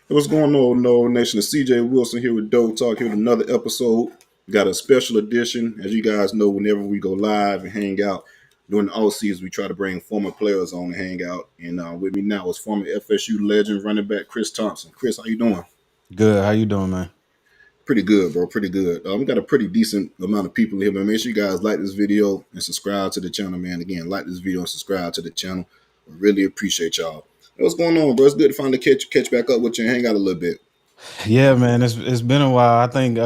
What's going on, No Nation? It's CJ Wilson here with DoakTalk here with another episode. Got a special edition. As you guys know, whenever we go live and hang out during the off season, we try to bring former players on and hang out. And with me now is former FSU legend running back Chris Thompson. Chris, how you doing? Good. How you doing, man? Pretty good, bro. Pretty good. We got a pretty decent amount of people here, man. Make sure you guys like this video and subscribe to the channel, man. Again, like this video and subscribe to the channel. We really appreciate y'all. Hey, what's going on, bro? It's good to finally catch back up with you and hang out a little bit. Yeah, man. It's been a while. I think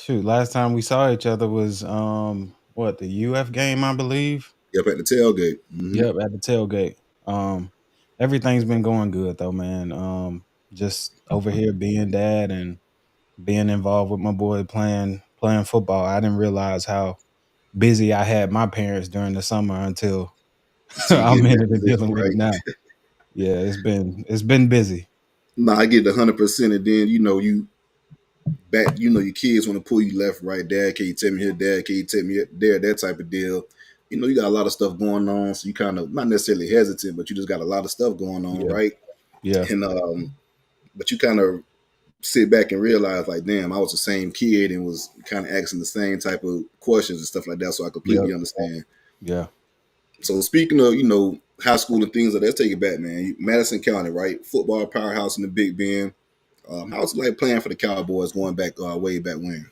last time we saw each other was the UF game, I believe. Yep, at the tailgate. Yep, at the tailgate. Um Everything's been going good though, man. Just over here being dad and being involved with my boy playing football. I didn't realize how busy I had my parents during the summer until Till you I'm get in in that it and position, dealing with it right? now. Yeah, it's been busy. Nah, I get the 100%, and then you back. Your kids want to pull you left, right. Dad, can you tell me here? Dad, can you tell me there? That type of deal. You got a lot of stuff going on, so you kind of not necessarily hesitant, but you just got a lot of stuff going on, Yeah. right? Yeah. And but you kind of sit back and realize, like, damn, I was the same kid and was kind of asking the same type of questions and stuff like that. So I Yep. completely understand. Yeah. So speaking of, high school and things like that, let's take it back, man. Madison County, right? Football powerhouse in the Big Bend. How's it like playing for the Cowboys going back way back when?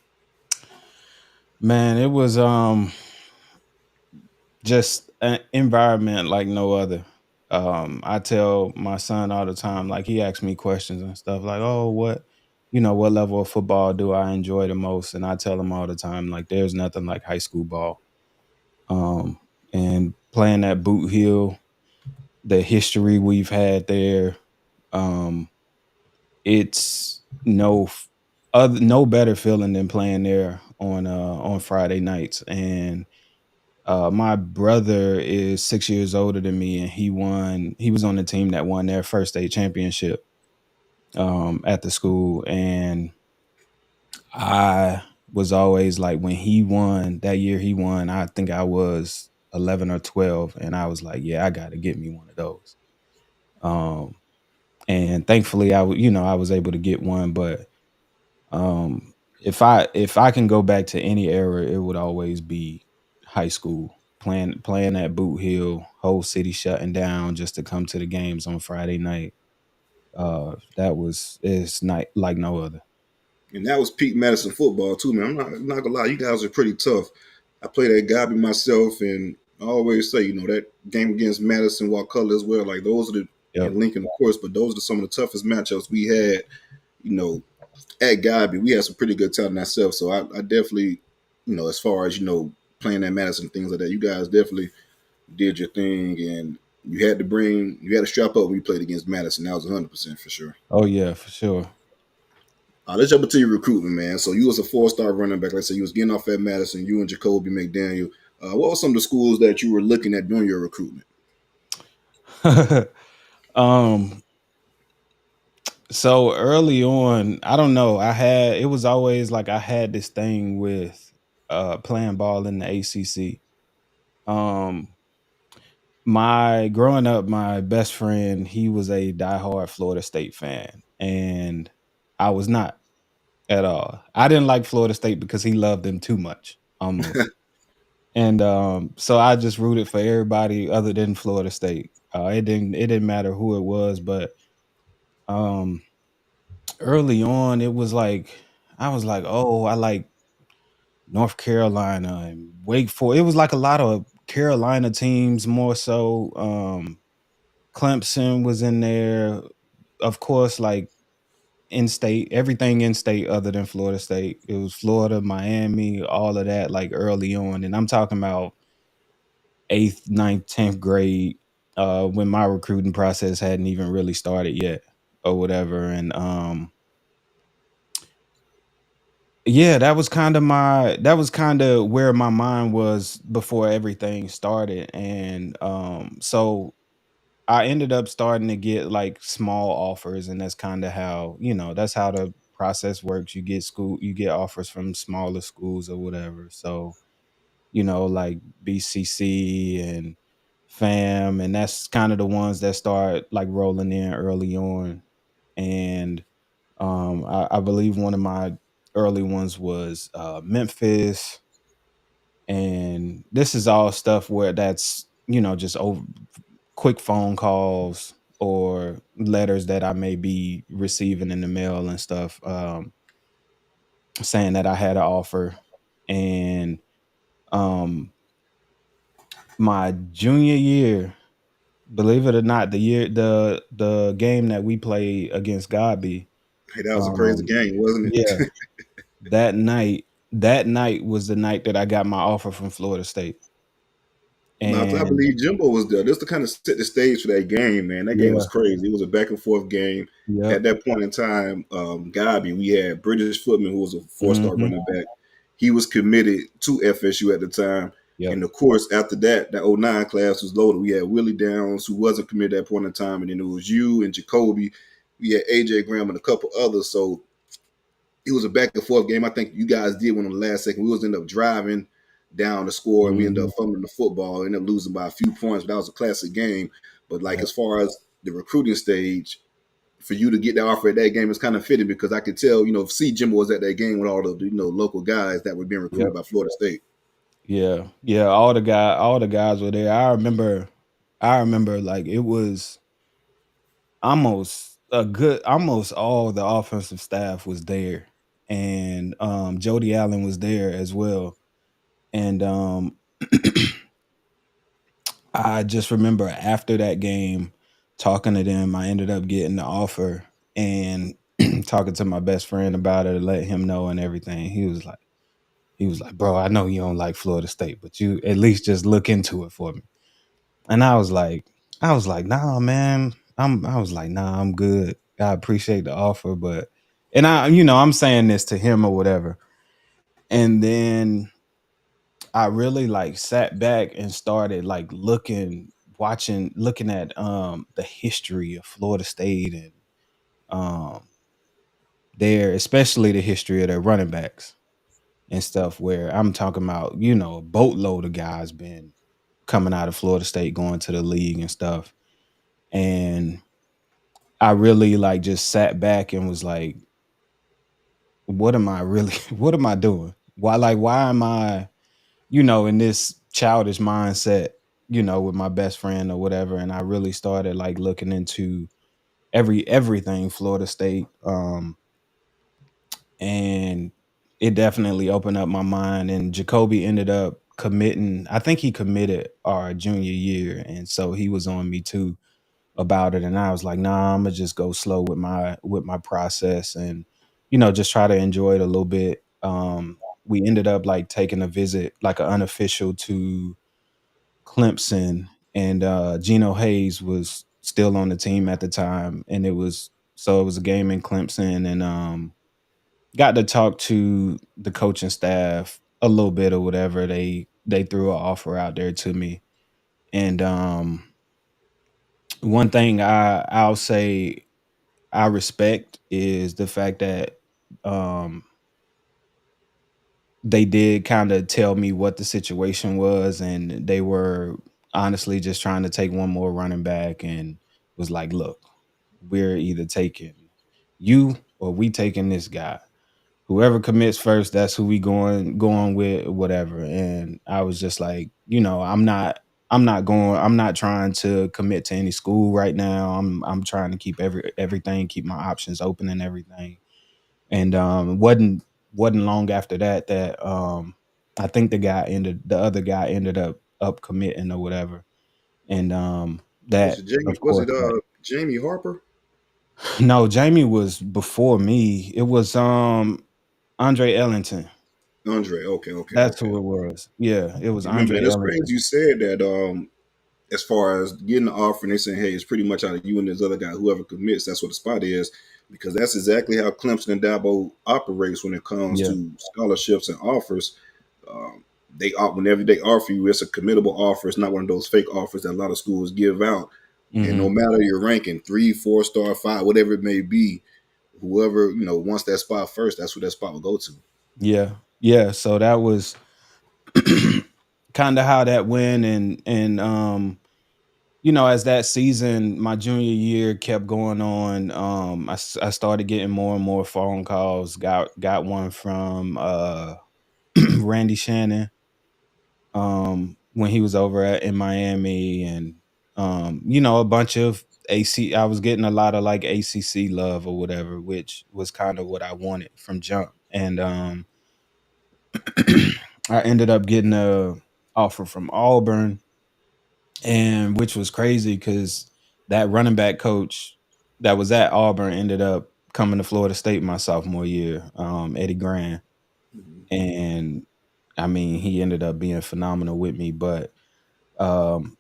Man, it was just an environment like no other. I tell my son all the time, like he asks me questions and stuff like, "Oh, what level of football do I enjoy the most?" And I tell him all the time, like, there's nothing like high school ball. Um, and playing at Boot Hill, the history we've had there, um, it's no better feeling than playing there on Friday nights. And my brother is 6 years older than me, and he was on the team that won their first state championship at the school. And I was always like, when he won that year, I think I was 11 or 12, and I was like, yeah, I got to get me one of those. Um, and thankfully, I was able to get one. But if I can go back to any era, it would always be high school. Playing at Boot Hill, whole city shutting down just to come to the games on Friday night. That was it's not like no other. And that was peak Madison football too, man. I'm not gonna lie, you guys are pretty tough. I played at Gobby myself, and I always say, that game against Madison, Wakulla as well. Like those are the Yep. and Lincoln, of course, but those are some of the toughest matchups we had. You know, at Gobby, we had some pretty good talent ourselves. So I definitely, as far as playing at Madison, things like that, you guys definitely did your thing, and you had to strap up when you played against Madison. That was 100% for sure. Oh yeah, for sure. Let's jump into your recruitment, man. So you was a 4-star running back. Like I said, you was getting off at Madison. You and Jacoby McDaniel. What were some of the schools that you were looking at during your recruitment? um. So early on, I don't know. It was always like I had this thing with playing ball in the ACC. Um, my growing up, my best friend, he was a diehard Florida State fan, and I was not at all. I didn't like Florida State because he loved them too much, almost. And so I just rooted for everybody other than Florida State. It didn't matter who it was. But um, early on, it was like I was like, oh, I like North Carolina and Wake Forest. It was like a lot of Carolina teams more so. Clemson was in there, of course, like in state, everything in state other than Florida State. It was Florida, Miami, all of that, like early on. And I'm talking about eighth, ninth, 10th grade, when my recruiting process hadn't even really started yet or whatever. And yeah, that was kind of where my mind was before everything started. And so I ended up starting to get like small offers, and that's kind of how, that's how the process works. You get offers from smaller schools or whatever. So, like BCC and FAM, and that's kind of the ones that start like rolling in early on. And I believe one of my early ones was Memphis, and this is all stuff where that's just over quick phone calls or letters that I may be receiving in the mail and stuff, saying that I had an offer. And um, my junior year, believe it or not, the game that we played against Godby, Hey, that was a crazy um, game, wasn't yeah, it? that night was the night that I got my offer from Florida State. No, I And believe Jimbo was there. Just to kind of set the stage for that game, man. That game was yeah, crazy. It was a back and forth game. At yep, that point in time, Gabi, we had British Footman, who was a four-star hmm, running back. He was committed to FSU at the time. yep, And of course, after that, that '09 class was loaded. We had Willie Downs, who wasn't committed at that point in time, and then it was you and Jacoby. We had AJ Graham and a couple others. So it was a back and forth game. I think you guys did win on the last second. We was end up driving down the score, and we ended hmm, up fumbling the football, ended up losing by a few points. But that was a classic game. But like yep, as far as the recruiting stage, for you to get that offer at that game is kind of fitting because I could tell, see Jimbo was at that game with all the local guys that were being recruited yep. by Florida State. Yeah, yeah, all the guys were there. I remember like it was almost all the offensive staff was there. And Jody Allen was there as well. And I just remember after that game talking to them, I ended up getting the offer and talking to my best friend about it, to let him know and everything. He was like, "Bro, I know you don't like Florida State, but you at least just look into it for me." And I was like, "Nah, man." I was like, "Nah, I'm good. I appreciate the offer, but," and I'm saying this to him or whatever. And then I really like sat back and started like looking at the history of Florida State and um especially the history of their running backs and stuff, where I'm talking about, a boatload of guys been coming out of Florida State going to the league and stuff. And I really like just sat back and was like, what am I really what am I doing? Why am I, in this childish mindset, with my best friend or whatever? And I really started like looking into everything Florida State. And it definitely opened up my mind. And Jacoby ended up committing. I think he committed our junior year, and so he was on me too about it. And I was like, nah, I'm gonna just go slow with my process, and just try to enjoy it a little bit. We ended up like taking a visit, like an unofficial, to Clemson, and Geno Hayes was still on the team at the time, and it was a game in Clemson. And got to talk to the coaching staff a little bit or whatever. They threw an offer out there to me. And one thing I'll say I respect is the fact that um they did kind of tell me what the situation was, and they were honestly just trying to take one more running back, and was like, look, we're either taking you or we taking this guy. Whoever commits first, that's who we going with, whatever. And I was just like, I'm not trying to commit to any school right now. I'm trying to keep everything, keep my options open and everything. And wasn't long after that I think the other guy ended up committing or whatever. And Was that, it Jamie? of Was course, it that Jamie Harper? no, Jamie was before me. It was Andre Ellington. Andre. Okay, okay, That's okay. who it was. Yeah, it was You remember, Andre man, it's crazy Ellington. you said that. As far as getting the offer and they saying, hey, it's pretty much out of you and this other guy, whoever commits, that's what the spot is. Because that's exactly how Clemson and Dabo operates when it comes Yeah. to scholarships and offers. Whenever they offer you, it's a committable offer. It's not one of those fake offers that a lot of schools give out. And no Mhm. matter your ranking, 3, 4-star, 5, whatever it may be, whoever wants that spot first, that's who that spot will go to. Yeah. Yeah, so that was kinda how that went. And as that season, my junior year kept going on, I started getting more and more phone calls. Got one from Randy Shannon, when he was over in Miami, and a bunch of AC. I was getting a lot of like ACC love or whatever, which was kind of what I wanted from jump. And I ended up getting a offer from Auburn, and which was crazy because that running back coach that was at Auburn ended up coming to Florida State my sophomore year, Eddie Gran, Mhm. and I mean he ended up being phenomenal with me. But um,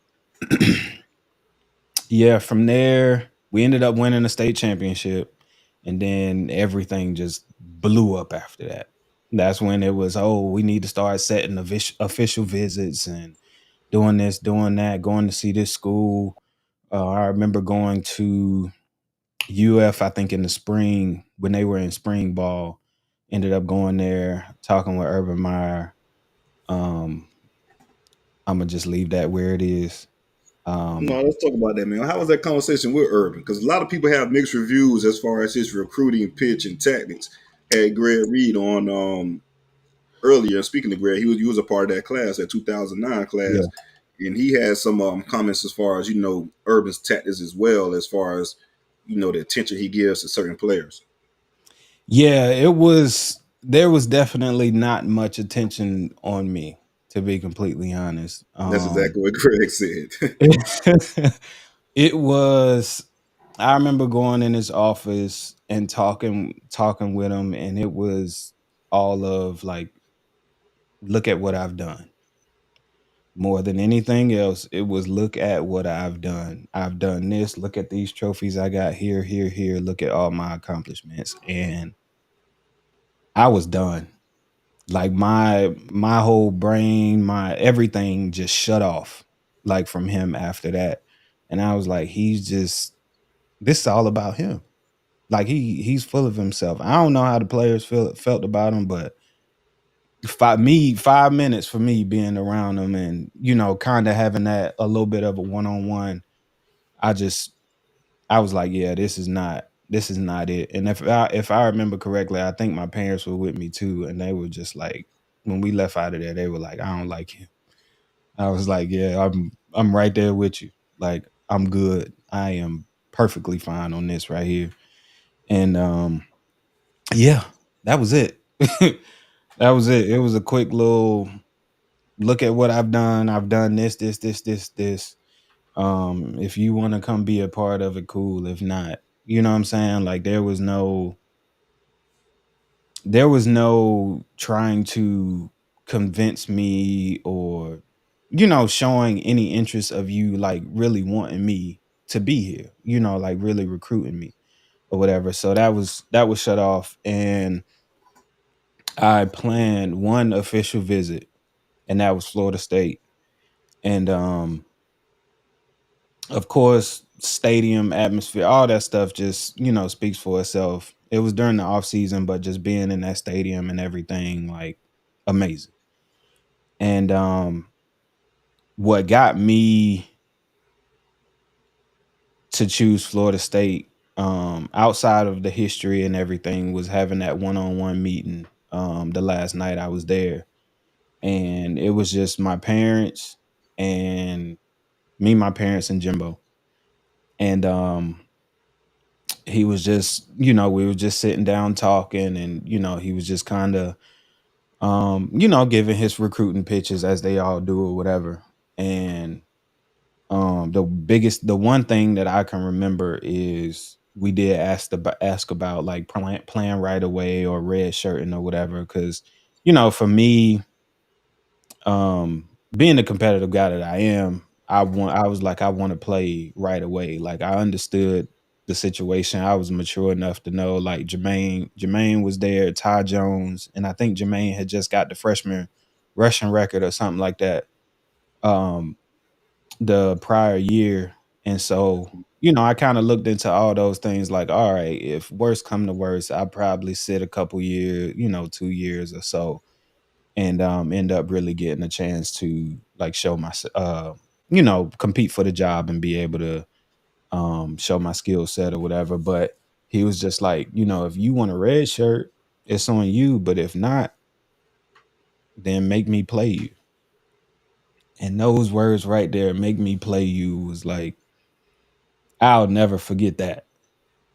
yeah, from there we ended up winning a state championship, and then everything just blew up after that. That's when it was, oh, we need to start setting official visits and doing this, doing that, going to see this school. I remember going to UF, I think in the spring when they were in spring ball. Ended up going there, talking with Urban Meyer. Um, I'm gonna just leave that where it is. No, Um, let's talk about that, man. How was that conversation with Urban? Because a lot of people have mixed reviews as far as his recruiting pitch and tactics. Had Greg Reed on earlier. Speaking to Greg, he was a part of that class, that 2009 yeah, class, and he had some comments as far as Urban's tactics as well, as far as the attention he gives to certain players. yeah, it was. There was definitely not much attention on me, to be completely honest. That's exactly what Greg said. It was. I remember going in his office and talking with him, and it was all of like, look at what I've done. More than anything else, it was look at what I've done. I've done this. Look at these trophies I got here, here, here. Look at all my accomplishments. And I was done. Like my whole brain, my everything just shut off like from him after that. And I was like, this is all about him. Like he's full of himself. I don't know how the players felt about him, but 5 minutes for me being around him, and kind of having that a little bit of a one-on-one. I just I was like, yeah, this is not it. And if I remember correctly, I think my parents were with me too, and they were just like, when we left out of there, they were like, I don't like him. I was like, yeah, I'm right there with you. Like, I'm good. I am perfectly fine on this right here. And yeah, that was it. That was it. It was a quick little look at what I've done. I've done this. If you want to come be a part of it, cool. If not, you know what I'm saying? Like there was no trying to convince me, or showing any interest of you like really wanting me to be here, like really recruiting me or whatever. So that was shut off, and I planned one official visit, and that was Florida State. And of course, stadium atmosphere, all that stuff just, speaks for itself. It was during the off season, but just being in that stadium and everything, like, amazing. And what got me to choose Florida State, outside of the history and everything, was having that one-on-one meeting, the last night I was there. And it was just my parents and my parents and Jimbo. And he was just, we were just sitting down talking, and he was just kind of giving his recruiting pitches as they all do or whatever. And the one thing that I can remember is we did ask about like playing right away or red shirting or whatever, because for me, being the competitive guy that I am, I was like, I want to play right away. Like, I understood the situation. I was mature enough to know, like, Jermaine was there, Ty Jones, and I think Jermaine had just got the freshman rushing record or something like that, um the prior year. And so, I kind of looked into all those things, like, all right, if worst come to worst, I probably sit a couple years, 2 years or so, and end up really getting a chance to like show compete for the job and be able to show my skill set or whatever. But he was just like, if you want a red shirt, it's on you. But if not, then make me play you. And those words right there, make me play you, was like, I'll never forget that.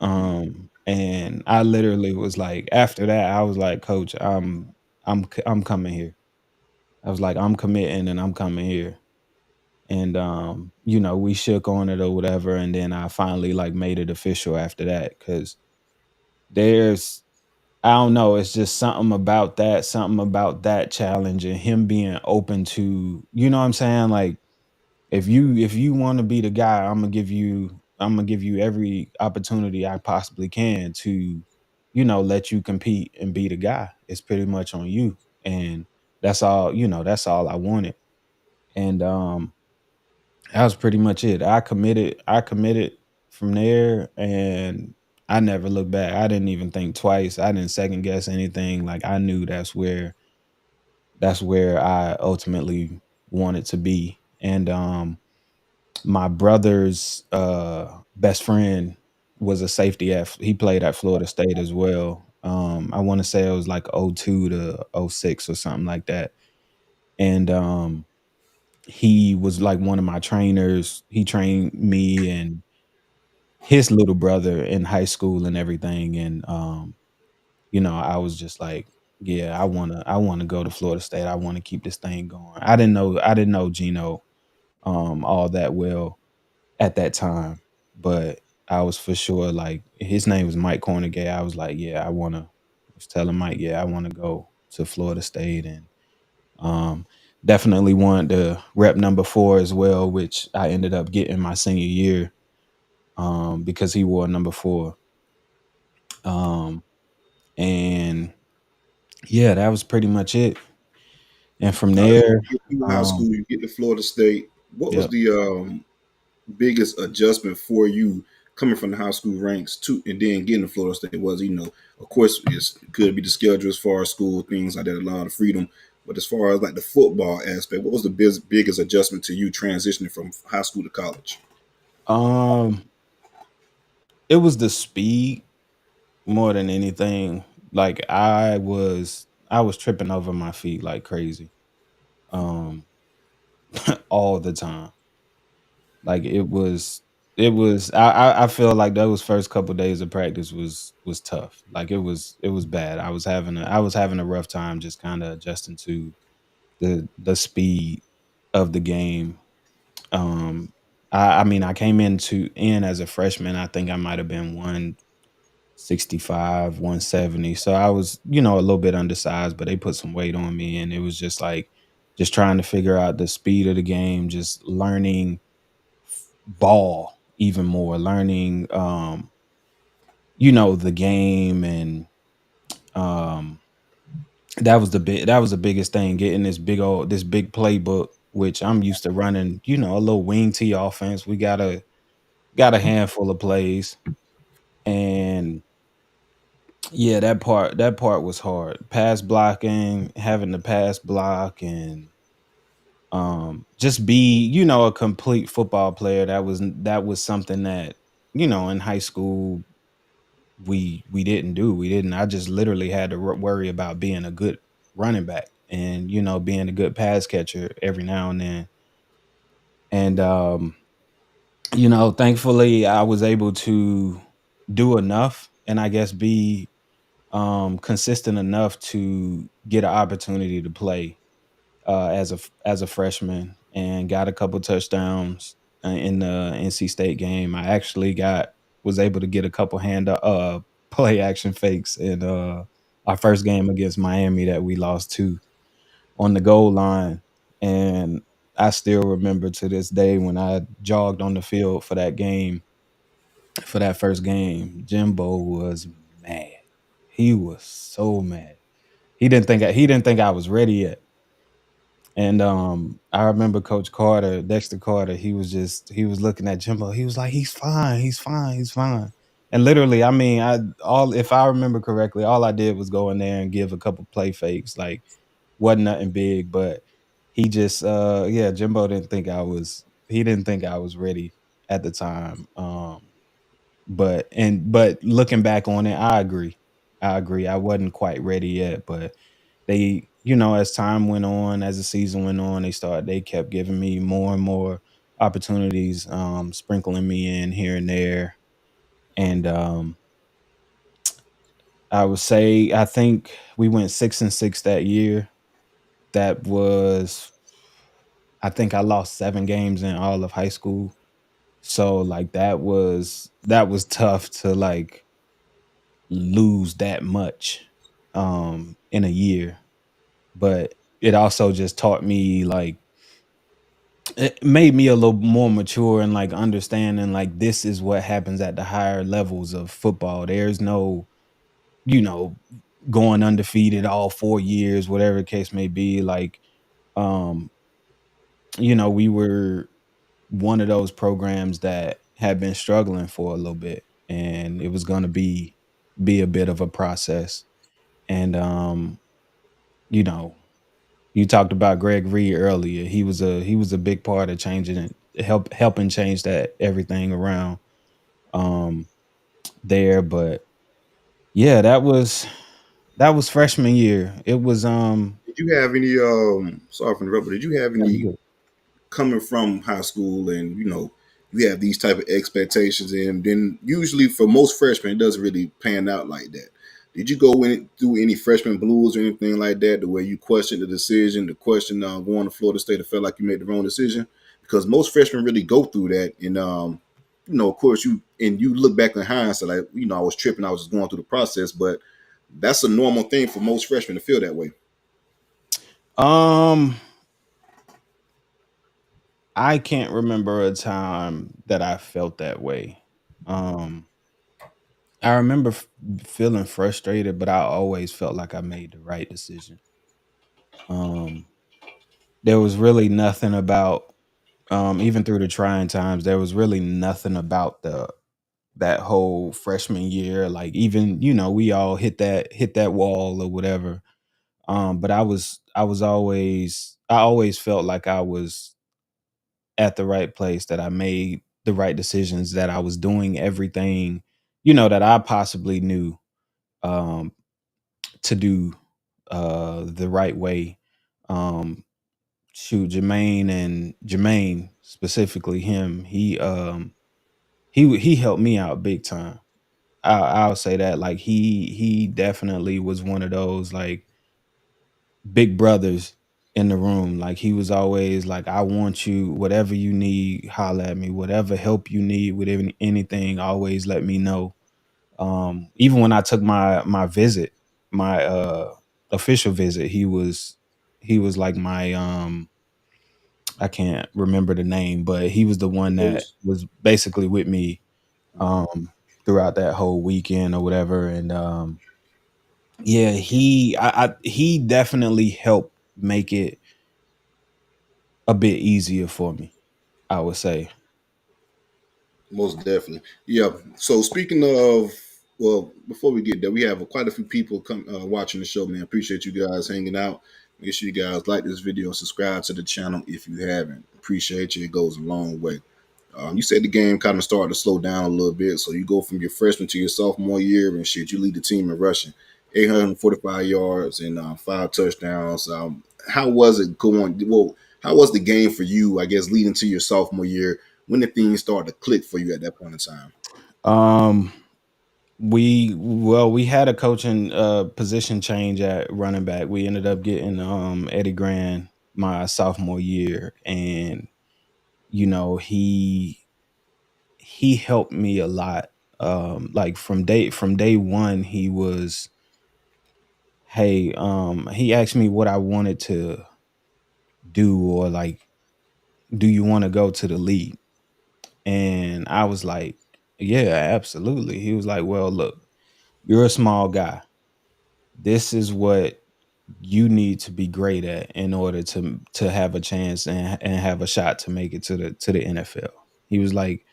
And I literally was like, after that, I was like, Coach, I'm coming here. I was like, I'm committing and I'm coming here. And we shook on it or whatever. And then I finally like made it official after that. Cause there's I don't know, it's just something about that challenge and him being open to, you know what I'm saying? Like if you want to be the guy, I'm gonna give you every opportunity I possibly can to, let you compete and be the guy. It's pretty much on you. And that's all I wanted. And that was pretty much it. I committed from there, and I never looked back. I didn't even think twice. I didn't second guess anything. Like I knew that's where I ultimately wanted to be. And my brother's best friend was a safety he played at Florida State as well. I want to say it was like '02 to '06 or something like that. And he was like one of my trainers. He trained me and his little brother in high school and everything. And I was just like, yeah, I wanna go to Florida State. I want to keep this thing going. I didn't know Gino all that well at that time, but I was for sure like, his name was Mike Cornegay. I was like, yeah, I was telling Mike, yeah, I want to go to Florida State. And um definitely wanted to rep number 4 as well, which I ended up getting my senior year, because he wore number 4. Um and yeah, that was pretty much it. And from All right, so there, you in high school, um you get to Florida State. What was yep. the biggest adjustment for you coming from the high school ranks to and then getting to Florida State? Was, of course, it could be the schedule as far as school things like that, a lot of freedom. But as far as like the football aspect, what was the biggest adjustment to you transitioning from high school to college? um it was the speed more than anything. Like I was tripping over my feet like crazy. Um all the time. Like I feel like those first couple days of practice was tough. Like it was bad. I was having a rough time just kind of adjusting to the speed of the game. I mean, I came in as a freshman. I think I might have been 165, 170. So I was, a little bit undersized, but they put some weight on me, and it was just like just trying to figure out the speed of the game, just learning ball even more, learning the game. And um that was the biggest thing, getting this big playbook, which I'm used to running, a little wing T offense. We got a handful of plays. And yeah, that part was hard. Pass blocking, having to pass block, and just be, a complete football player. That was something that, in high school we didn't do. We didn't I just literally had to worry about being a good running back, and being a good pass catcher every now and then. And thankfully I was able to do enough, and I guess be consistent enough to get an opportunity to play as a freshman, and got a couple touchdowns in the NC State game. I actually got was able to get a couple hand play action fakes in our first game against Miami that we lost to, on the goal line. And I still remember to this day when I jogged on the field for that game, for that first game. Jimbo was mad. He was so mad. He didn't think I was ready yet. And I remember Coach Carter, Dexter Carter, he was looking at Jimbo. He was like, "He's fine, he's fine, he's fine." And literally, I mean, if I remember correctly, all I did was go in there and give a couple play fakes. Like, wasn't nothing big, but he just yeah, Jimbo didn't think I was he didn't think I was ready at the time. But looking back on it, I agree. I agree. I wasn't quite ready yet, but they, as time went on, as the season went on, they kept giving me more and more opportunities, sprinkling me in here and there. And I would say I think we went 6-6 that year. That was I think I lost 7 games in all of high school. So like that was tough to like lose that much in a year. But it also just taught me like it made me a little more mature and like understanding like this is what happens at the higher levels of football. There's no, you know, going undefeated all 4 years, whatever the case may be. Like, um, we were one of those programs that had been struggling for a little bit, and it was going to be a bit of a process. And you know, you talked about Greg Reed earlier. He was a big part of changing it, helping change that everything around um there. But yeah, that was freshman year. It was Did you have any sorry for interrupting, did you have yeah, you any good. coming from high school and you have these type of expectations and then usually for most freshmen it doesn't really pan out like that. Did you go in through any freshman blues or anything like that, the way you questioned the decision, the question going to Florida State, to feel like you made the wrong decision? Because most freshmen really go through that, and of course you look back in hindsight like I was tripping, I was just going through the process, but that's a normal thing for most freshmen to feel that way. Um, I can't remember a time that I felt that way. Um, I remember feeling frustrated, but I always felt like I made the right decision. Um, there was really nothing about even through the trying times, there was really nothing about the that whole freshman year. Like even, we all hit that wall or whatever. But I always felt like I was at the right place, that I made the right decisions, that I was doing everything, that I possibly knew um to do the right way. Um Shoot, Jermaine specifically, him, he helped me out big time. I'll say that. Like he definitely was one of those like big brothers in the room. Like he was always like, I want you, whatever you need, holla at me. Whatever help you need with anything, always let me know. Even when I took my visit, my official visit, he was like my I can't remember the name, but he was the one that Coach. was basically with me throughout that whole weekend or whatever. And yeah, he definitely helped make it a bit easier for me, I would say. Most definitely. Yeah. So speaking of, well, before we get there, we have quite a few people come watching the show, man. Appreciate you guys hanging out. Make sure you guys like this video and subscribe to the channel if you haven't. Appreciate you. It goes a long way. You said the game kind of started to slow down a little bit. So you go from your freshman to your sophomore year and shit, you lead the team in rushing. 845 yards and 5 touchdowns. How was it going? Well, how was the game for you, I guess, leading to your sophomore year? When did things start to click for you at that point in time? Um, we had a coaching position change at running back. We ended up getting Eddie Grand my sophomore year, and he helped me a lot. Like from day one, he asked me what I wanted to do, or like, do you want to go to the league? And I was like, yeah, absolutely. He was like, well, look, you're a small guy. This is what you need to be great at in order to have a chance and have a shot to make it to the NFL. He was like,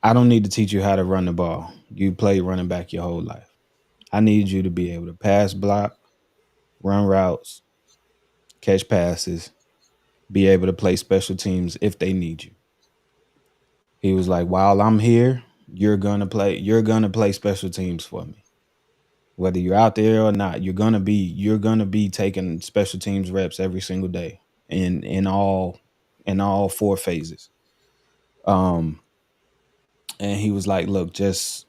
I don't need to teach you how to run the ball. You play running back your whole life. I need you to be able to pass block, run routes, catch passes, be able to play special teams if they need you. He was like, while I'm here, you're gonna play special teams for me. Whether you're out there or not, you're gonna be taking special teams reps every single day in all four phases. Um and he was like, look, just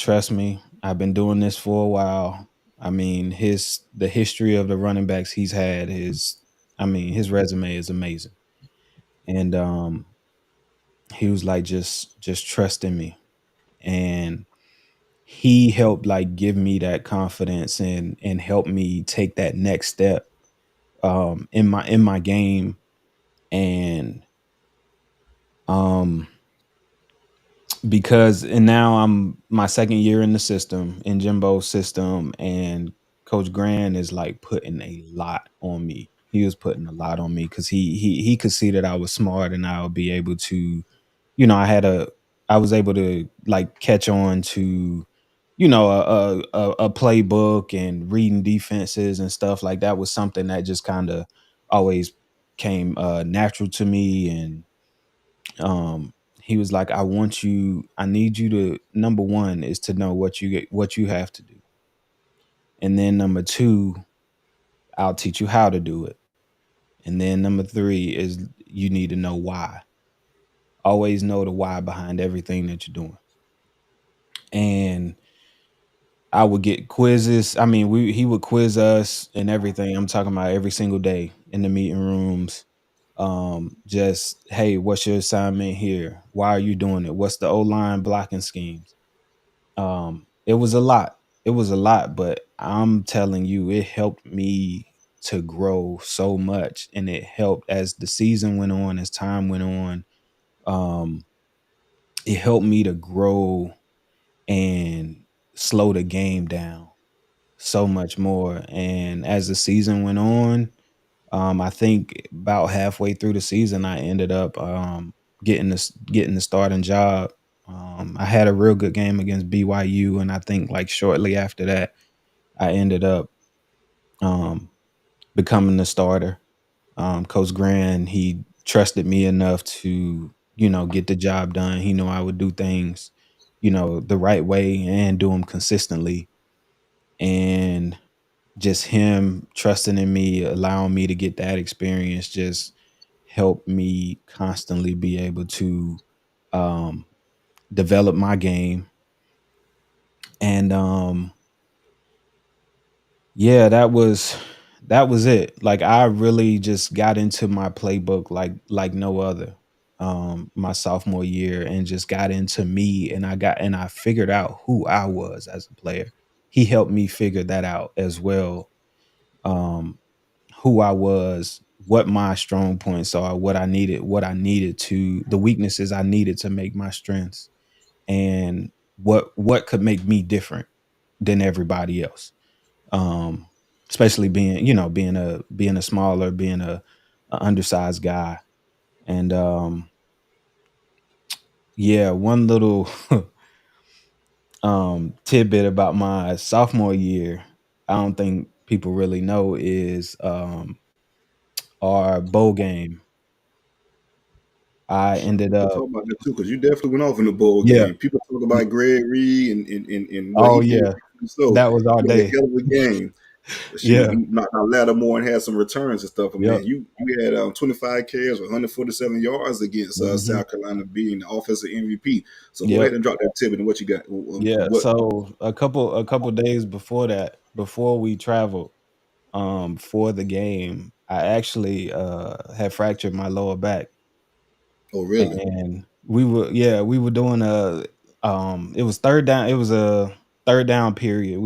trust me. I've been doing this for a while. I mean, the history of the running backs he's had is I mean, his resume is amazing. And he was like, just trust in me. And he helped like give me that confidence and help me take that next step in my game. And um because and now I'm my second year in the system, in Jimbo's system, and Coach Grant is like putting a lot on me. He was putting a lot on me because he could see that I was smart and I would be able to, I was able to like catch on to, a playbook and reading defenses and stuff like that was something that just kind of always came natural to me. And um he was like, I need you to, number one is to know what you have to do, and then number two, I'll teach you how to do it, and then number three is you need to know why. Always know the why behind everything that you're doing. And I would get quizzes. I mean, he would quiz us and everything. I'm talking about every single day in the meeting rooms. Just, hey, what's your assignment here? Why are you doing it? What's the O line blocking schemes? It was a lot. It was a lot, but I'm telling you, it helped me to grow so much, and it helped as the season went on, as time went on. Um, it helped me to grow and slow the game down so much more. And as the season went on, I think about halfway through the season, I ended up getting the starting job. I had a real good game against BYU, and I think like shortly after that, I ended up um, becoming the starter. Coach Grand, he trusted me enough to get the job done. He knew I would do things the right way and do them consistently. And just him trusting in me, allowing me to get that experience, just helped me constantly be able to um, develop my game. And yeah, that was it. Like I really just got into my playbook like no other. My sophomore year, and just got into me, and I figured out who I was as a player. He helped me figure that out as well. Um, who I was, what my strong points are, what I needed to, the weaknesses I needed to make my strengths, and what could make me different than everybody else. Um, Especially being a smaller, being a undersized guy. And yeah, one little tidbit about my sophomore year, I don't think people really know, is our bowl game. I ended We'll up talk about that too, because you definitely went off in the bowl Yeah. game. People talk about Greg Reed and what Oh, he did. yeah. So That was our you had a day. hell of a game. Shoot, Yeah. you knocked out Lattimore and had some returns and stuff. But man, Yep. you had 25 carries with 147 yards against Mhm. South Carolina being the offensive MVP. So go ahead Yep. and drop that tip and what you got. Yeah. What? So a couple days before that, before we traveled, for the game, I actually had fractured my lower back. Oh, really? And we were doing it was third down, it was a third down period.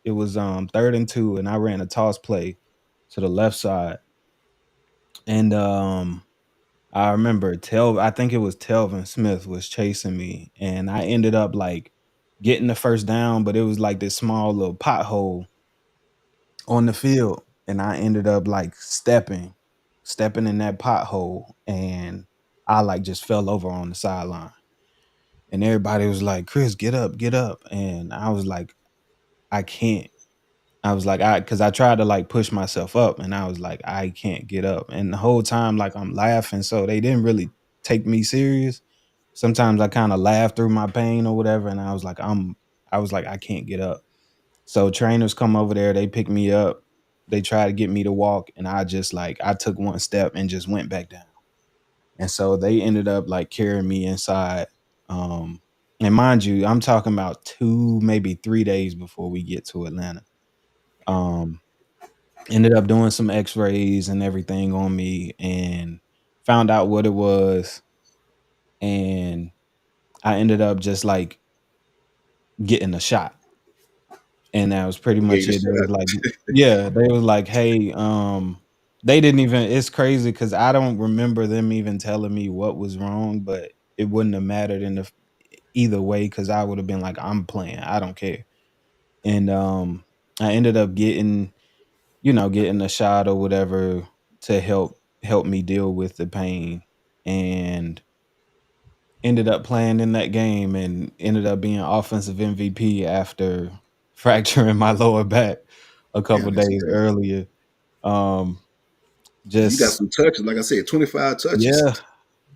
It was third and two, and I ran a toss play to the left side. And I remember I think it was Telvin Smith was chasing me, and I ended up like getting the first down, but it was like this small little pothole on the field, and I ended up like stepping in that pothole, and I like just fell over on the sideline. And everybody was like, "Chris, get up, get up." And I was like, "I can't." I was like, because I tried to like push myself up, and I was like, I can't get up. And the whole time, like I'm laughing, so they didn't really take me serious. Sometimes I kind of laugh through my pain or whatever, and I was like, I can't get up. So trainers come over there, they pick me up, they try to get me to walk, and I just like I took one step and just went back down. And so they ended up like carrying me inside. Um, and mind you, I'm talking about 2, maybe 3 days before we get to Atlanta. Um, Ended up doing some x-rays and everything on me and found out what it was. And I ended up just like getting a shot. And that was pretty They gave much you a it. They was shot. like, yeah, they was like, hey, they didn't even, it's crazy because I don't remember them even telling me what was wrong, but it wouldn't have mattered in the either way because I would have been like, I'm playing, I don't care. And I ended up getting, getting a shot or whatever to help me deal with the pain, and ended up playing in that game and ended up being offensive MVP after fracturing my lower back a couple Damn, that's days crazy. earlier. Um, You got just some touches, like I said, 25 touches. yeah,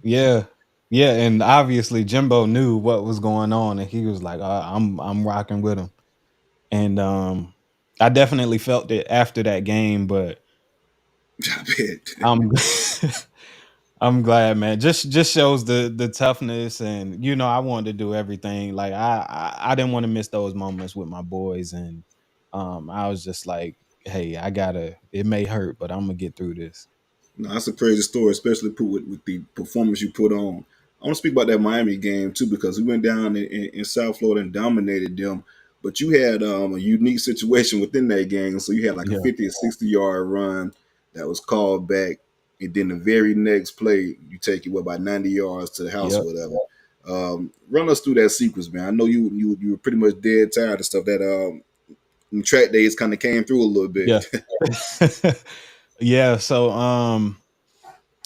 yeah, yeah, and obviously Jimbo knew what was going on, and he was like, I'm rocking with him." And I definitely felt it after that game, but I bet. I'm I'm glad, man. Just shows the toughness, and I wanted to do everything. Like I didn't want to miss those moments with my boys, and I was just like, hey, I gotta. It may hurt, but I'm gonna get through this. No, that's a crazy story, especially put with the performance you put on. I want to speak about that Miami game too, because we went down in South Florida and dominated them. But you had a unique situation within that game. So you had like a Yeah. 50 or 60-yard run that was called back. And then the very next play, you take it about 90 yards to the house or Yep. whatever. Run us through that sequence, man. I know you were pretty much dead tired of stuff. That track days kind of came through a little bit. Yeah. Yeah. So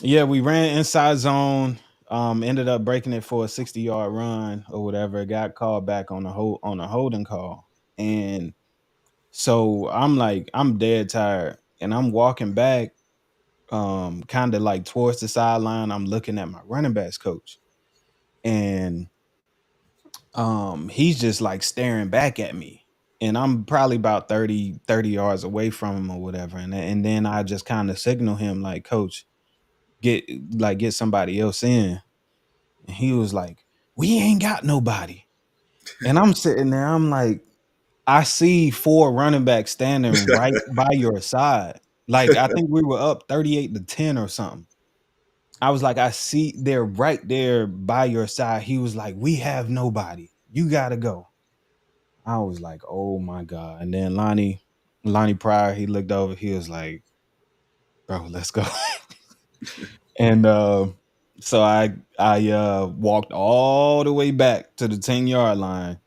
yeah, we ran inside zone. Ended up breaking it for a 60-yard run or whatever. Got called back on a holding call, and so I'm like, I'm dead tired, and I'm walking back, kind of like towards the sideline. I'm looking at my running backs coach, and he's just like staring back at me, and I'm probably about 30 yards away from him or whatever. And then I just kind of signal him like, coach, get get somebody else in. And he was like, we ain't got nobody. And I'm sitting there, I'm like, I see 4 running backs standing right by your side. Like, I think we were up 38-10 or something. I was like, I see they're right there by your side. He was like, we have nobody. You gotta go. I was like, oh my God. And then Lonnie Pryor, he looked over, he was like, bro, let's go. And so I walked all the way back to the 10-yard line,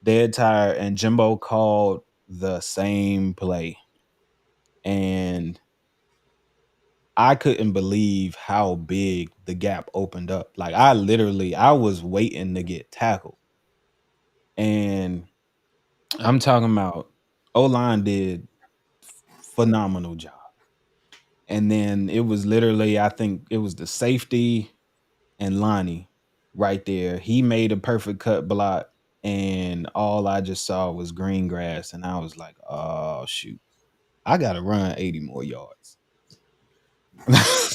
dead tired, and Jimbo called the same play. And I couldn't believe how big the gap opened up. Like I was waiting to get tackled. And I'm talking about O-line did phenomenal job. And then it was literally, I think it was the safety and Lonnie right there. He made a perfect cut block, and all I just saw was green grass. And I was like, oh shoot, I gotta run 80 more yards.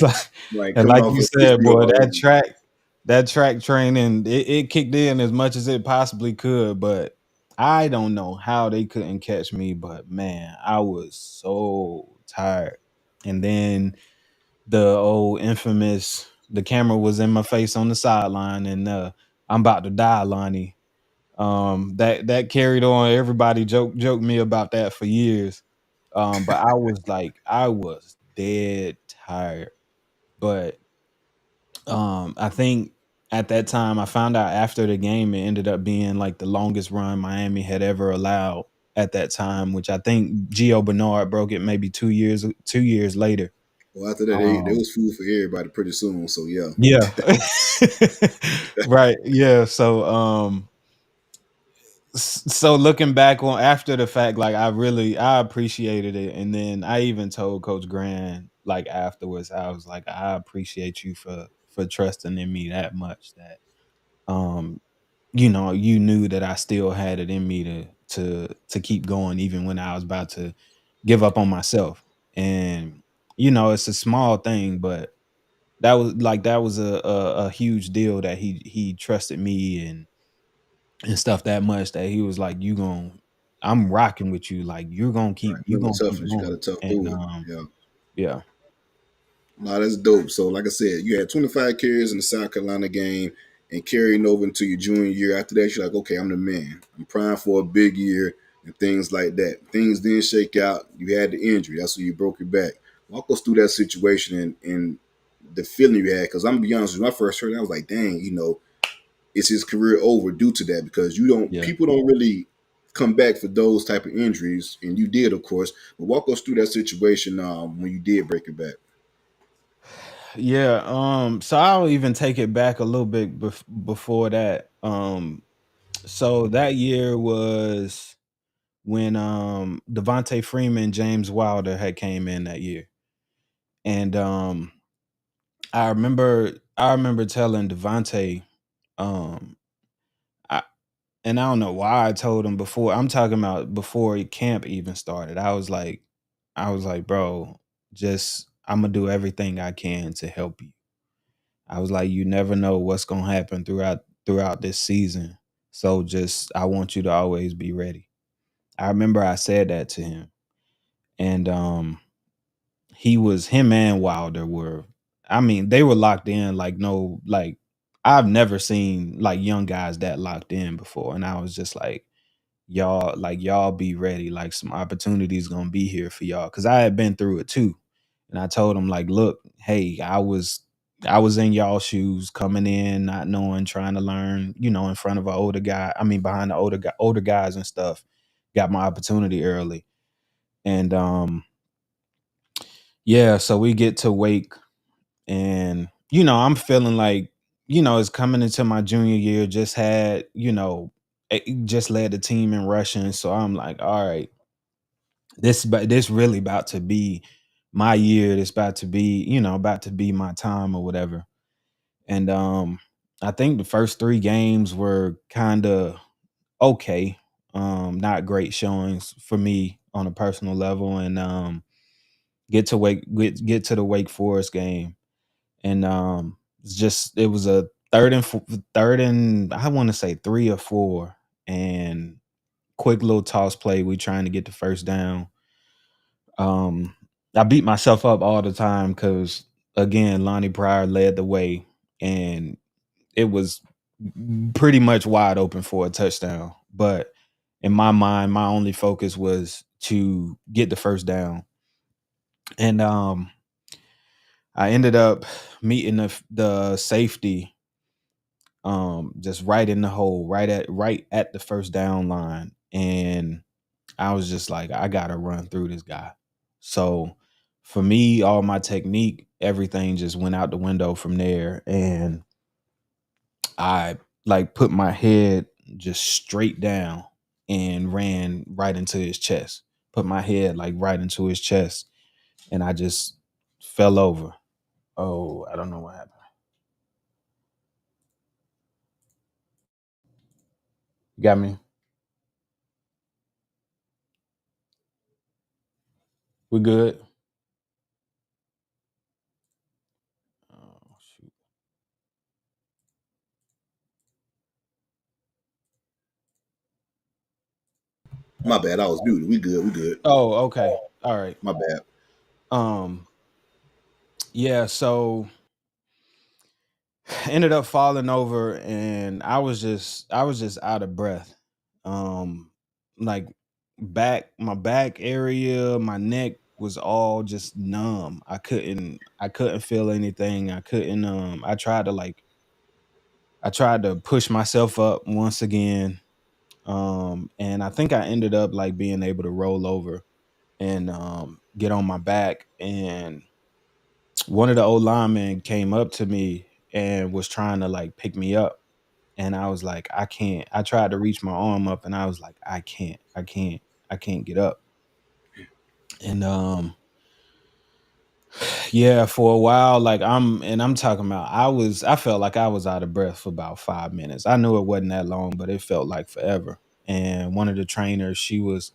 Like- Like and coming like off you a said, boy, 60-yard run. that track training, it kicked in as much as it possibly could, but I don't know how they couldn't catch me, but man, I was so tired. And then the old infamous, the camera was in my face on the sideline, and I'm about to die, Lonnie. That carried on. Everybody joked me about that for years. But I was dead tired. But I think at that time I found out after the game it ended up being like the longest run Miami had ever allowed at that time, which I think Gio Bernard broke it maybe 2 years later. Well, after that, they Um, was food for everybody pretty soon. So yeah, yeah. Right. Yeah. So So looking back on after the fact, like I appreciated it, and then I even told Coach Grand like afterwards, I was like, I appreciate you for trusting in me that much that um you knew that I still had it in me to keep going even when I was about to give up on myself. And it's a small thing, but that was a huge deal that he trusted me and stuff that much that he was like, I'm rocking with you, like Right. you Remember gonna the keep toughness. You got going. to tough And through it. Yeah. yeah. Nah, that's dope. So, like I said, you had 25 carries in the South Carolina game and carrying over into your junior year. After that, you're like, okay, I'm the man. I'm primed for a big year and things like that. Things didn't shake out. You had the injury. That's when you broke your back. Walk us through that situation and the feeling you had. Because I'm going to be honest with you, when I first heard it, I was like, dang, is his career over due to that? Because Yeah. people don't really come back for those type of injuries. And you did, of course. But walk us through that situation when you did break your back. Yeah, so I'll even take it back a little bit before that. So that year was when Devontae Freeman, James Wilder had came in that year. And I remember telling Devontae, um I and I don't know why I told him before. I'm talking about before camp even started. I was like, bro, just I'm gonna do everything I can to help you. I was like, you never know what's gonna happen throughout this season. So just I want you to always be ready. I remember I said that to him. And him and Wilder were, I mean, they were locked in like no, like I've never seen like young guys that locked in before. And I was just y'all be ready, like some opportunities gonna be here for y'all, because I had been through it too. And I told him like, look, hey, I was in y'all shoes coming in, not knowing, trying to learn, in front of an older guy, I mean behind the older guys and stuff. Got my opportunity early. And yeah, so we get to Wake, and I'm feeling like, it's coming into my junior year, just had, just led the team in rushing. So I'm like, all right, this really about to be my year. This about to be my time or whatever. And I think the first 3 games were kind of okay. Not great showings for me on a personal level. And get to the Wake Forest game. And it was a third and I want to say 3 or 4, and quick little toss play. We trying to get the first down. I beat myself up all the time because, again, Lonnie Pryor led the way, and it was pretty much wide open for a touchdown. But in my mind, my only focus was to get the first down. And I ended up meeting the safety, just right in the hole, right at the first down line. And I was just like, I gotta run through this guy. So for me, all my technique, everything just went out the window from there. And I like put my head just straight down and ran right into his chest. Put my head like right into his chest, and I just fell over. Oh, I don't know what happened. You got me? We good? Oh shoot. My bad. I was muted. We good. We good. Oh, okay. All right. My bad. Um, yeah, so ended up falling over, and I was just out of breath. Um like my back area, my neck was all just numb. I couldn't feel anything. I tried to push myself up once again. And I think I ended up like being able to roll over and get on my back. And one of the old linemen came up to me and was trying to like pick me up. and I was like, I can't. I tried to reach my arm up, and I was like, I can't get up. And yeah, for a while, like I'm talking about, I felt like I was out of breath for about 5 minutes. I knew it wasn't that long, but it felt like forever. And one of the trainers, she was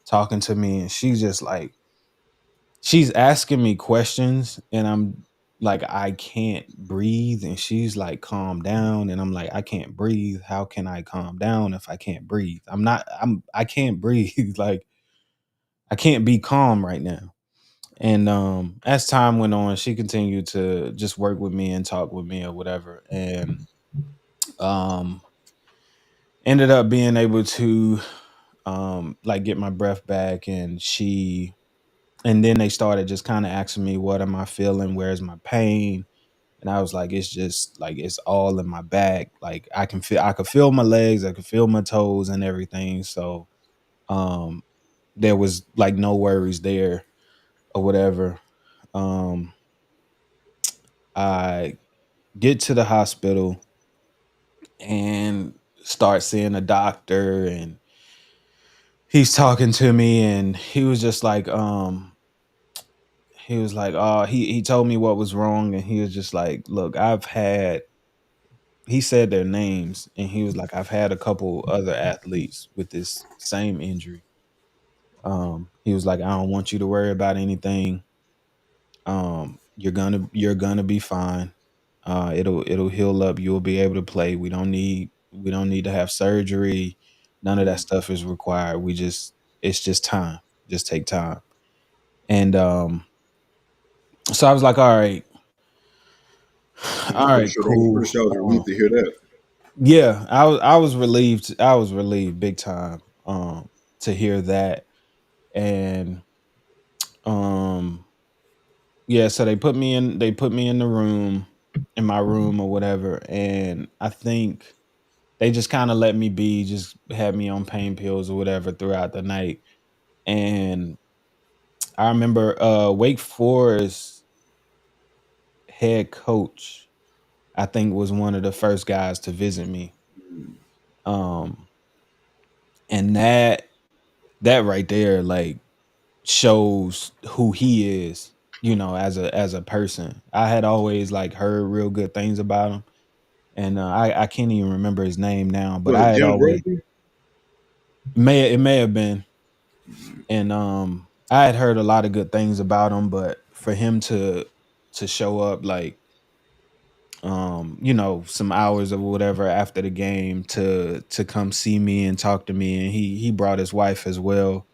talking to me, and she's just like, she's asking me questions, and I'm like, I can't breathe. And she's like, calm down. And I'm like, I can't breathe. How can I calm down if I can't breathe? I can't breathe. Like, I can't be calm right now. And as time went on, she continued to just work with me and talk with me or whatever. And um ended up being able to like get my breath back. And then they started just kind of asking me, what am I feeling? Where's my pain? And I was like, it's just like, it's all in my back. Like, I could feel my legs, I could feel my toes and everything. So um there was like no worries there or whatever. Um I get to the hospital and start seeing a doctor, and he's talking to me, and he was just like, he was like, oh, he told me what was wrong, and he was just like, look, he said their names, and he was like, I've had a couple other athletes with this same injury. He was like, I don't want you to worry about anything. You're gonna be fine. It'll heal up. You'll be able to play. We don't need to have surgery. None of that stuff is required. It's just time. Just take time. And so I was like, all right, I'm cool. pretty sure I was relieved to hear that. Yeah, I was relieved. I was relieved big time to hear that. And um yeah, so they put me in the room, in my room or whatever, and I think they just kind of let me be, just had me on pain pills or whatever throughout the night. And I remember Wake Forest head coach, I think, was one of the first guys to visit me. Um and that right there, like, shows who he is, as a person. I had always like heard real good things about him, and I can't even remember his name now, but Was I it had Jim always, Grover? may it may have been. And I had heard a lot of good things about him, but for him to show up, like, some hours or whatever after the game to come see me and talk to me, and he brought his wife as well.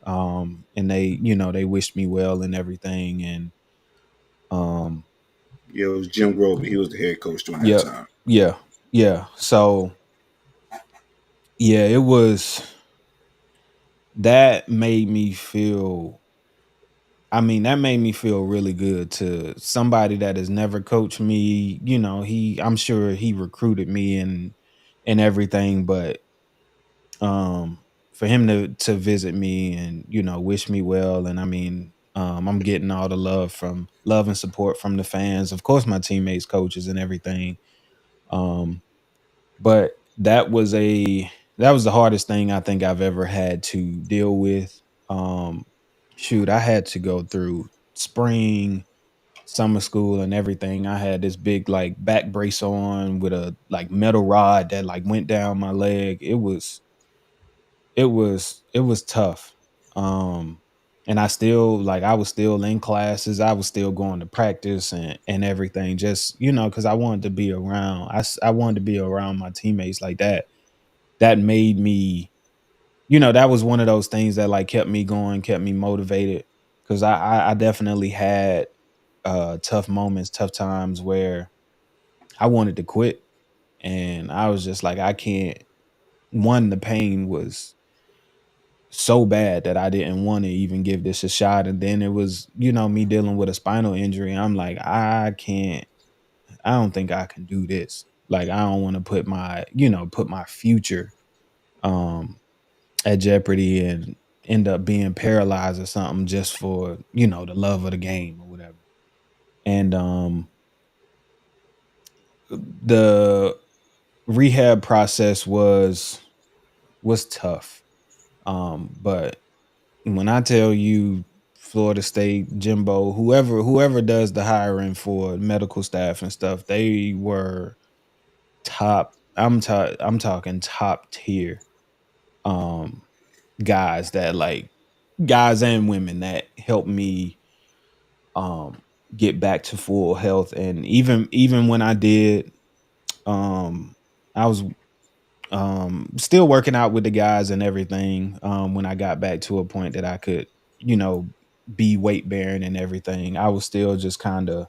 And they wished me well and everything. And um Yeah, it was Jim Grover. He was the head coach during that yeah, time. yeah, yeah. So yeah, it was, that made me feel, I mean, that made me feel really good, to somebody that has never coached me. I'm sure he recruited me and everything, but for him to visit me and wish me well. And I mean, I'm getting all the love and support from the fans, of course, my teammates, coaches, and everything. Um, but that was the hardest thing I think I've ever had to deal with. Um, Shoot, I had to go through spring, summer school, and everything. I had this big like back brace on with a like metal rod that like went down my leg. It was tough. Um and I was still in classes. I was still going to practice and everything, just cuz I wanted to be around. I wanted to be around my teammates like that. That made me, that was one of those things that like kept me going, kept me motivated, cuz I definitely had tough moments, tough times where I wanted to quit, and I was just like, I can't. One, the pain was so bad that I didn't want to even give this a shot. And then it was, me dealing with a spinal injury. I'm like, I can't, I don't think I can do this. Like, I don't want to put my future um at jeopardy and end up being paralyzed or something just for, the love of the game or whatever. And the rehab process was tough. But when I tell you Florida State, Jimbo, whoever does the hiring for medical staff and stuff, they were top. I'm talking top tier um guys that like guys and women that helped me um get back to full health. And even when I did, I was still working out with the guys and everything when I got back to a point that I could, you know, be weight bearing and everything. I was still just kind of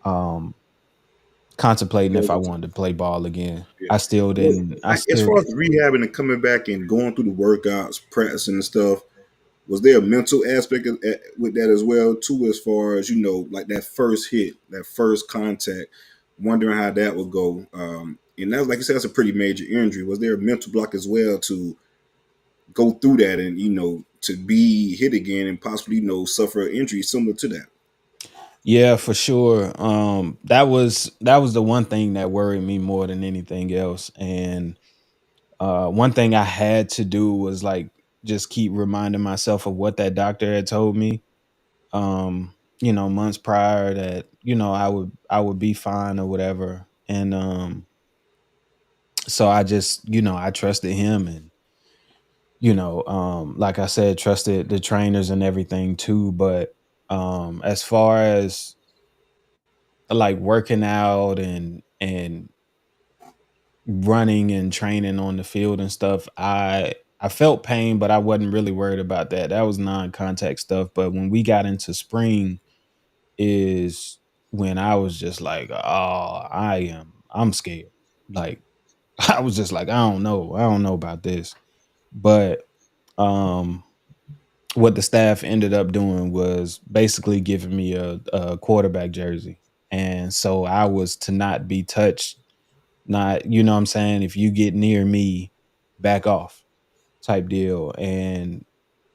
um contemplating if I wanted to play ball again. Yeah. I still Well, didn't. I like as still far as the rehabbing and coming back and going through the workouts, practicing and stuff, was there a mental aspect with that as well too? As far as like that first hit, that first contact, wondering how that would go. And that, like you said, that's a pretty major injury. Was there a mental block as well to go through that and to be hit again and possibly suffer an injury similar to that? Yeah, for sure. That was the one thing that worried me more than anything else. And one thing I had to do was like just keep reminding myself of what that doctor had told me. Months prior that I would be fine or whatever. And so I just I trusted him. And like I said, trusted the trainers and everything too. But as far as like working out and running and training on the field and stuff, I felt pain, but I wasn't really worried about that. That was non-contact stuff. But when we got into spring is when I was just like, oh, I'm scared. Like I was just like, I don't know about this. But um what the staff ended up doing was basically giving me a quarterback jersey. And so I was to not be touched, not, you know what I'm saying? If you get near me, back off type deal. And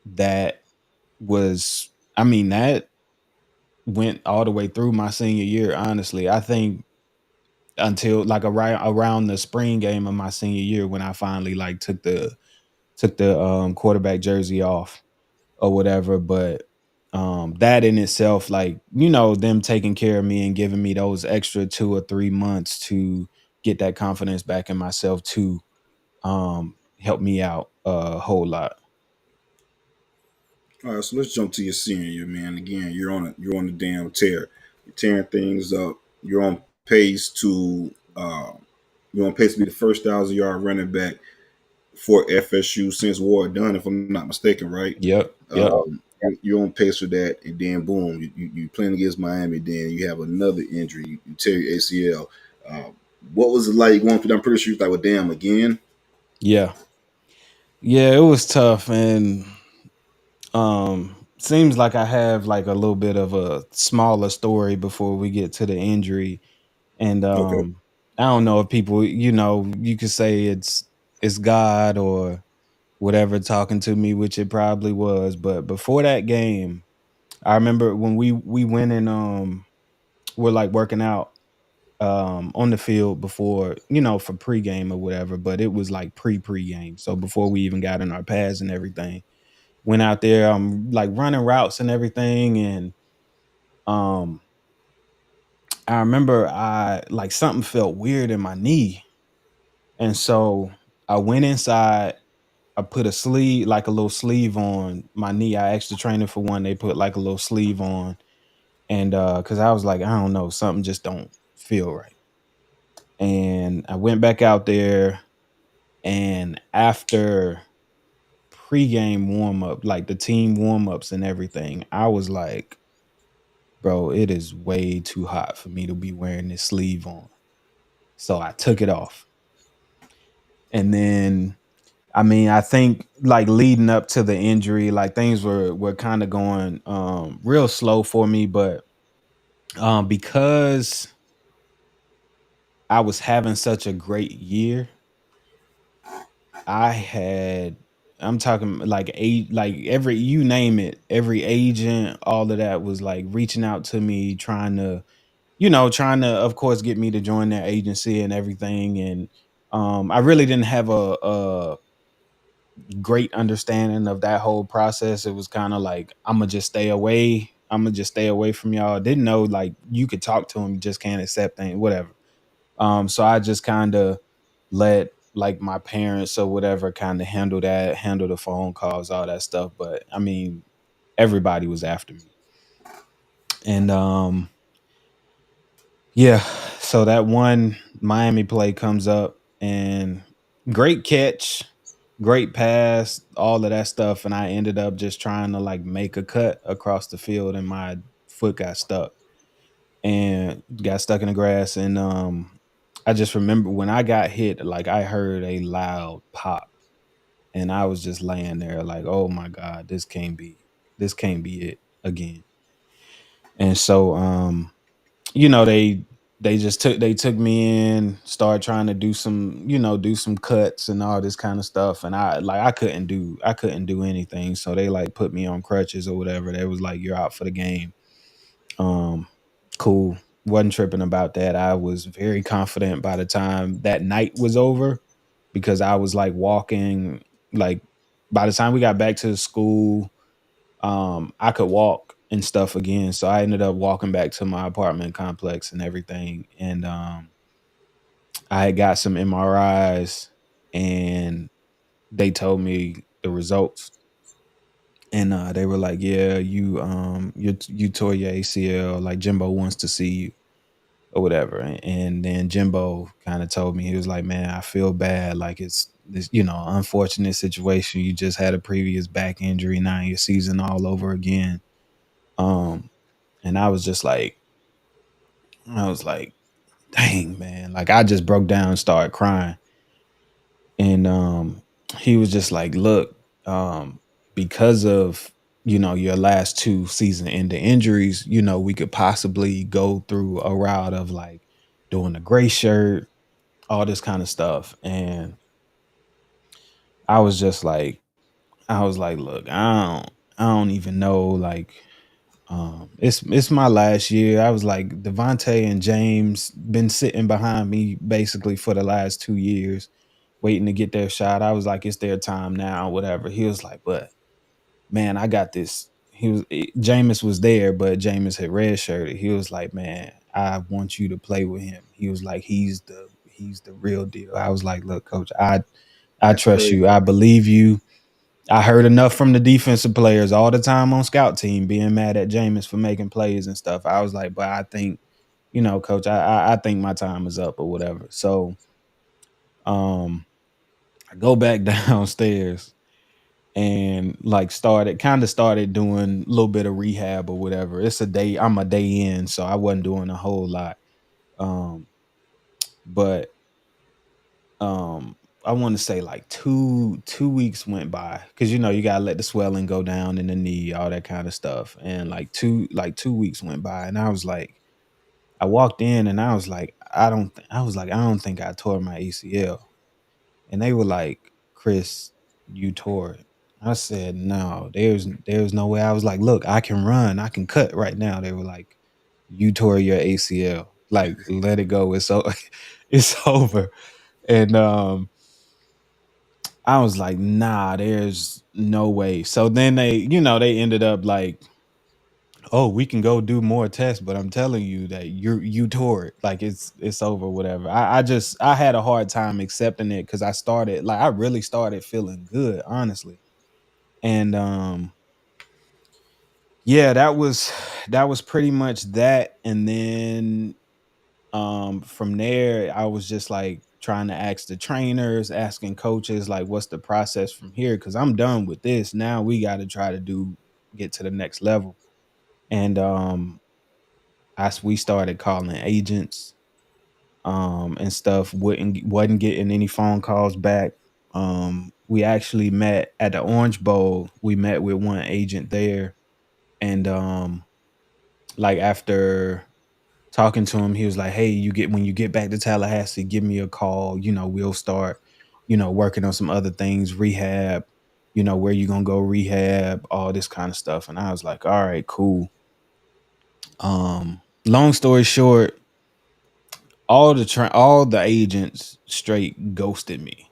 that was, I mean, that went all the way through my senior year, honestly. I think until like around the spring game of my senior year when I finally like took the quarterback jersey off or whatever. But that in itself, like, them taking care of me and giving me those extra 2 or 3 months to get that confidence back in myself to help me out a whole lot. All right, so let's jump to your senior year, man. Again, you're on the damn tear. You're tearing things up. You're on pace to you're on pace to be the first 1,000 yard running back for FSU since war done, if I'm not mistaken, right? Yep, yep. You're on pace for that, and then boom, you playing against Miami. Then you have another injury. You tear your ACL. Uh, what was it like going through that? I'm pretty sure you was like, well, damn, again. Yeah. Yeah, it was tough. And seems like I have like a little bit of a smaller story before we get to the injury. And Okay. I don't know if people, you could say it's God or whatever talking to me, which it probably was. But before that game, I remember when we went and we're like working out on the field before, for pregame or whatever, but it was like pre-game. So before we even got in our pads and everything, went out there, like running routes and everything. And um I remember I like something felt weird in my knee. And so I went inside, I put a sleeve, like a little sleeve on my knee. I asked the trainer for one, they put like a little sleeve on. And because I was like, I don't know, something just don't feel right. And I went back out there, and after pregame warm up, like the team warm ups and everything, I was like, bro, it is way too hot for me to be wearing this sleeve on. So I took it off. And then, I mean, I think like leading up to the injury, like things were kind of going real slow for me. But because I was having such a great year, I had I'm talking like like every you name it, every agent, all of that was like reaching out to me, trying to trying to, of course, get me to join their agency and everything. And I really didn't have a great understanding of that whole process. It was kind of like, I'm gonna just stay away. I'm gonna just stay away from y'all. Didn't know like you could talk to them, you just can't accept things, whatever. So I just kind of let like my parents or whatever kind of handle that, handle the phone calls, all that stuff. But I mean, everybody was after me. And yeah, so that one Miami play comes up and great catch, great pass, all of that stuff. And I ended up just trying to like make a cut across the field and my foot got stuck and got stuck in the grass. And I just remember when I got hit, like I heard a loud pop and I was just laying there like, oh my God, this can't be it again. And so they took me in, started trying to do some cuts and all this kind of stuff. And I couldn't do anything. So they like put me on crutches or whatever. They was like, you're out for the game. Um, cool. Wasn't tripping about that. I was very confident by the time that night was over because I was like walking, like by the time we got back to the school, I could walk and stuff again. So I ended up walking back to my apartment complex and everything. And I had got some MRIs and they told me the results. And they were like, yeah, you tore your ACL, like Jimbo wants to see you or whatever. And then Jimbo kind of told me, he was like, man, I feel bad. Like it's this, unfortunate situation. You just had a previous back injury. Now your season all over again. Um, and I was like, dang, man. Like I just broke down and started crying. And he was just like, look, because of your last two season ending injuries, we could possibly go through a route of like doing a gray shirt, all this kind of stuff. And I was just like, look, I don't even know. Like, it's my last year. I was like, Devontae and James been sitting behind me basically for the last 2 years, waiting to get their shot. I was like, it's their time now, whatever. He was like, but man, I got this. Jameis was there, but Jameis had redshirted. He was like, man, I want you to play with him. He was like, he's the real deal. I was like, look, coach, I That's trust you. crazy. I believe you. I heard enough from the defensive players all the time on scout team being mad at Jameis for making plays and stuff. I was like, but I think, coach, I think my time is up or whatever. So um I go back downstairs and like started doing a little bit of rehab or whatever. I'm a day in, so I wasn't doing a whole lot. Um, but um I want to say like two weeks went by because you gotta let the swelling go down in the knee, all that kind of stuff. And like two weeks went by, and I was like, I walked in and I was like, I don't think I tore my ACL. And they were like, Chris, you tore it. I said, no, there's no way. I was like, look, I can run, I can cut right now. They were like, you tore your ACL. Like, let it go. It's over. And I was like, nah, there's no way. So then they ended up like, oh, we can go do more tests, but I'm telling you that you tore it. Like it's over, whatever. I had a hard time accepting it because I really started feeling good, honestly. And yeah, that was pretty much that. And then from there, I was just like trying to ask the trainers, asking coaches, like, what's the process from here? Because I'm done with this. Now we got to try to get to the next level. And as we started calling agents and stuff, wasn't getting any phone calls back. We actually met at the Orange Bowl. We met with one agent there, and like after talking to him, he was like, hey, when you get back to Tallahassee, give me a call. We'll start working on some other things, rehab, where you gonna go rehab, all this kind of stuff. And I was like, all right, cool. Long story short, all the agents straight ghosted me.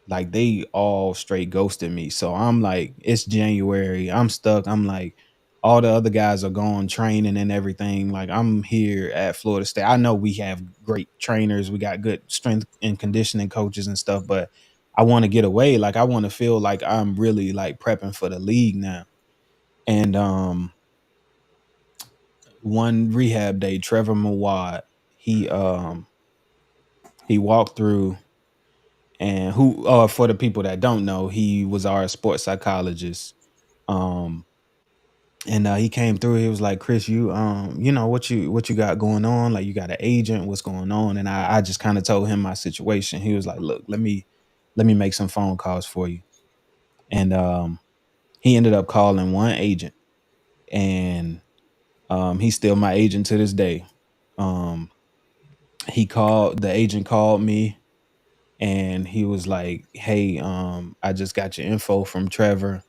Like they all straight ghosted me. So I'm like, it's January. I'm stuck. I'm like, all the other guys are going training and everything. Like I'm here at Florida State. I know we have great trainers. We got good strength and conditioning coaches and stuff, but I want to get away. Like I want to feel like I'm really like prepping for the league now. And one rehab day, Trevor Mawad, he um he walked through, and who for the people that don't know, he was our sports psychologist. Um and he came through. He was like, Chris, you know what you got going on? Like you got an agent, what's going on? And I just kind of told him my situation. He was like, look, let me make some phone calls for you. And he ended up calling one agent, and he's still my agent to this day. Um the agent called me, and he was like, hey, I just got your info from Trevor.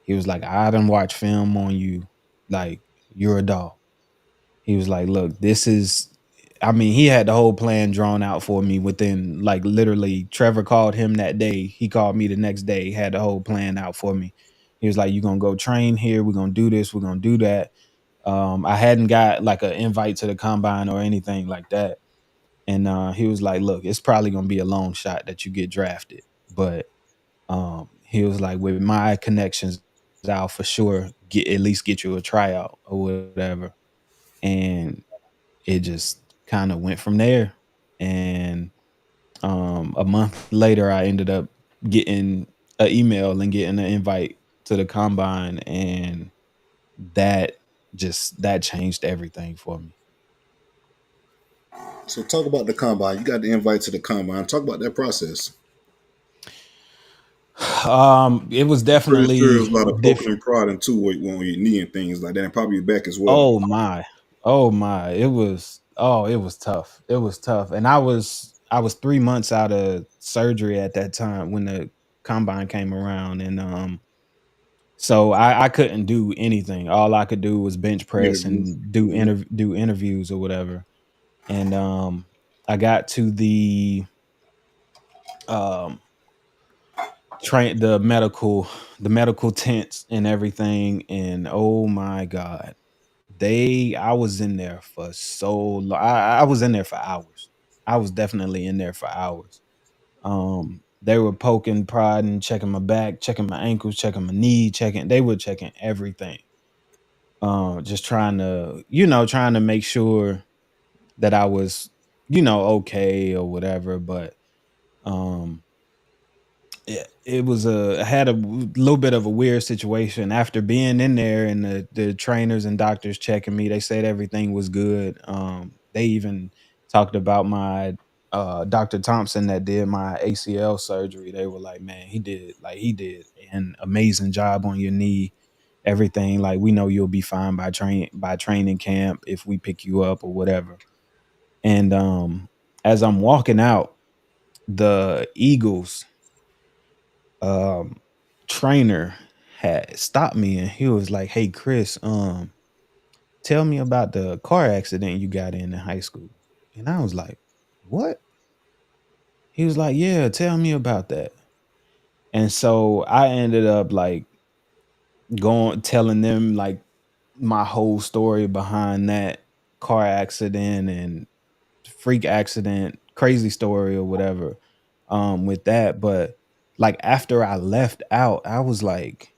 He was like, I done watch film on you. Like, you're a dog. He was like, look, this is, I mean, he had the whole plan drawn out for me within, like, literally, Trevor called him that day. He called me the next day, had the whole plan out for me. He was like, you're going to go train here. We're going to do this. We're going to do that. I hadn't got like an invite to the combine or anything like that. And he was like, look, it's probably going to be a long shot that you get drafted. But he was like, with my connections, I'll for sure at least get you a tryout or whatever. And it just kind of went from there. And a month later, I ended up getting an email and getting an invite to the combine, and that that changed everything for me. So talk about the combine. You got the invite to the combine. Talk about that process. It was I'm pretty sure definitely there's a lot of poking different. and prodding too when your knee and things like that, and probably your back as well. Oh my. Oh my. It was tough. It was tough. And I was 3 months out of surgery at that time when the combine came around, and so I couldn't do anything. All I could do was bench press Interviews. and do interviews or whatever. And I got to um train the medical tents and everything, and oh my god. I was in there for so long. I was in there for hours. I was definitely in there for hours. They were poking, prodding, checking my back, checking my ankles, checking my knee, they were checking everything. Just trying to make sure that I was, okay or whatever. But um it was I had a little bit of a weird situation after being in there, and the trainers and doctors checking me. They said everything was good. They even talked about my Dr. Thompson that did my ACL surgery. They were like, man, he did an amazing job on your knee. Everything, like, we know you'll be fine by training camp if we pick you up or whatever. And as I'm walking out, the Eagles um trainer had stopped me, and he was like, hey Chris, tell me about the car accident you got in high school. And I was like, what? He was like, yeah, tell me about that. And so I ended up like going telling them like my whole story behind that car accident and freak accident, crazy story or whatever, with that. But like after I left out, I was like,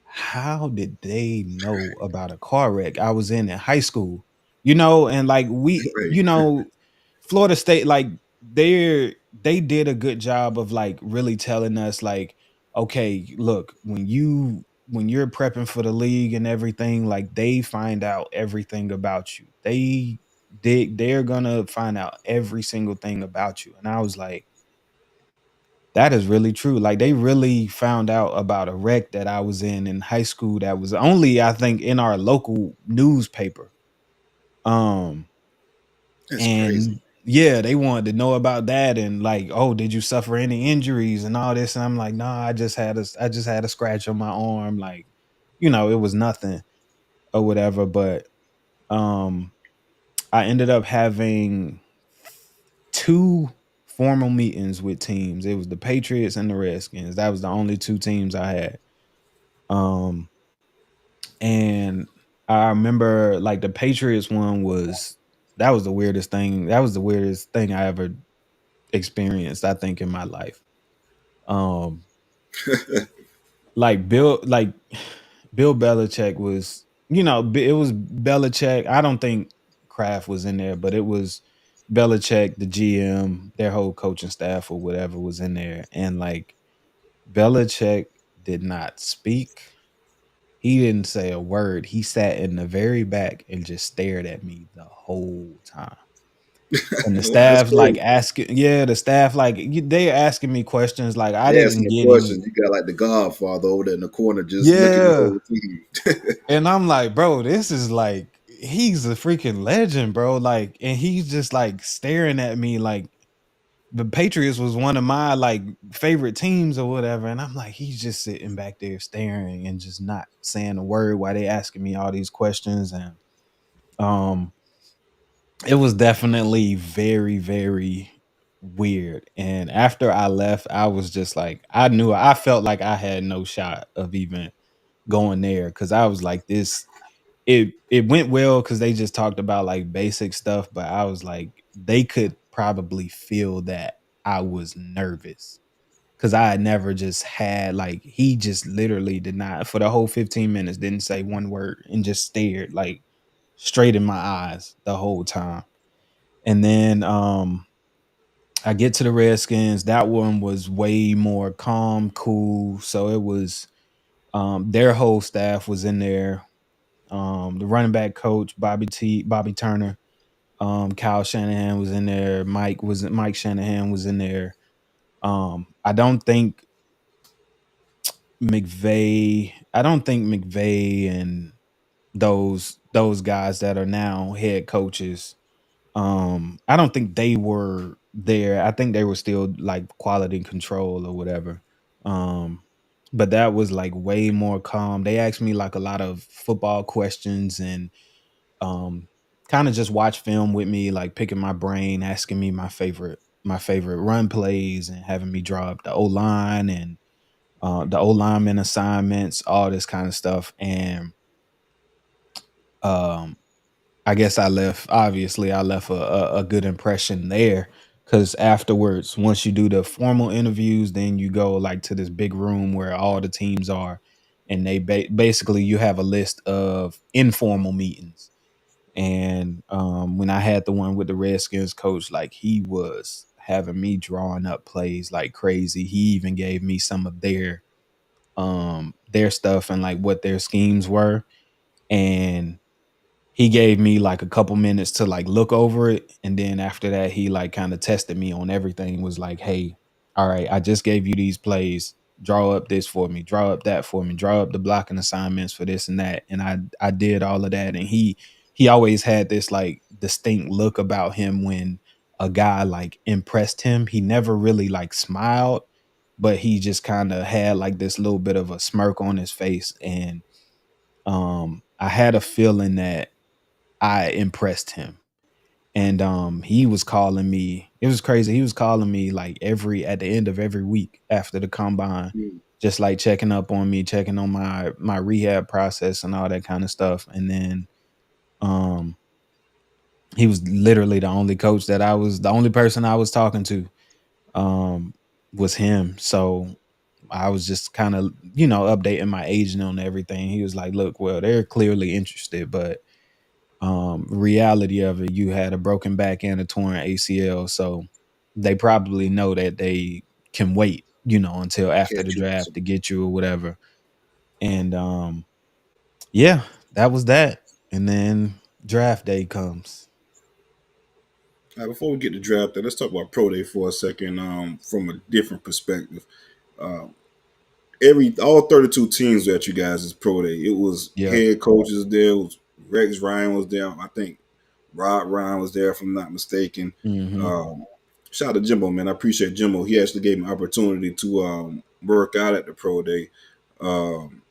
how did they know about a car wreck I was in high school? And like Right. Florida State, like they did a good job of like really telling us like, okay, look, when you're prepping for the league and everything, like they find out everything about you. They're gonna find out every single thing about you. And I was like, that is really true. Like they really found out about a wreck that I was in high school that was only, I think, in our local newspaper. Um That's crazy. and yeah, they wanted to know about that, and like, oh, did you suffer any injuries and all this? And I'm like, nah, I just had a scratch on my arm, like, it was nothing or whatever. But um I ended up having two formal meetings with teams. It was the Patriots and the Redskins. That was the only two teams I had. Um, and I remember like the Patriots one was that was the weirdest thing. That was the weirdest thing I ever experienced, I think, in my life. Um, like Bill Belichick was, it was Belichick. I don't think Kraft was in there, but it was Belichick, the GM, their whole coaching staff or whatever was in there. And like Belichick did not speak. He didn't say a word. He sat in the very back and just stared at me the whole time. And the Wow, that's staff like crazy. asking, yeah, the staff like they asking me questions like I They asking didn't the get any. questions. You got like the Godfather over there in the corner, just looking at the Yeah. whole team. And I'm like, bro, this is like he's a freaking legend, bro. Like, and he's just like staring at me like the Patriots was one of my like favorite teams or whatever. And I'm like, he's just sitting back there staring and just not saying a word while they asking me all these questions. And um it was definitely very, very weird. And after I left, I was just like, I felt like I had no shot of even going there because I was like, this it went well because they just talked about like basic stuff, but I was like, they could probably feel that I was nervous because I had never just had like he just literally did not for the whole 15 minutes didn't say one word and just stared like straight in my eyes the whole time. And then I get to the Redskins. That one was way more calm, cool. So it was their whole staff was in there. The running back coach, Bobby Turner, Kyle Shanahan was in there. Mike Shanahan was in there. I don't think McVay and those guys that are now head coaches. I don't think they were there. I think they were still like quality control or whatever. Um, but that was like way more calm. They asked me like a lot of football questions and um kind of just watch film with me, like picking my brain, asking me my favorite run plays and having me draw up the O line and the O lineman assignments, all this kind of stuff. And um I guess I left a good impression there because afterwards, once you do the formal interviews, then you go like to this big room where all the teams are, and they basically you have a list of informal meetings. And when I had the one with the Redskins coach, like he was having me drawing up plays like crazy. He even gave me some of their stuff and like what their schemes were. And he gave me like a couple minutes to like look over it, and then after that he like kind of tested me on everything, was like, hey, all right, I just gave you these plays, draw up this for me, draw up that for me, draw up the blocking assignments for this and that. And I did all of that. And he always had this like distinct look about him when a guy like impressed him. He never really like smiled, but he just kind of had like this little bit of a smirk on his face. And I had a feeling that I impressed him. And he was calling me. It was crazy. He was calling me like every at the end of every week after the combine, Mm. just like checking up on me, checking on my rehab process and all that kind of stuff. And then um he was literally the only person I was talking to um was him. So I was just kind of, updating my agent on everything. He was like, look, well, they're clearly interested, but reality of it, you had a broken back and a torn ACL, so they probably know that they can wait, until after the Catch you. draft to get you or whatever. And yeah, that was that. And then draft day comes. Before we get to draft, let's talk about pro day for a second. From a different perspective. Um, all 32 teams that you guys is pro day. It was Yeah. head coaches there. It was Rex Ryan was there. I think Rod Ryan was there, if I'm not mistaken. Hmm. Um, Shout out to Jimbo, man. I appreciate Jimbo. He actually gave me an opportunity to work out at the pro day, um,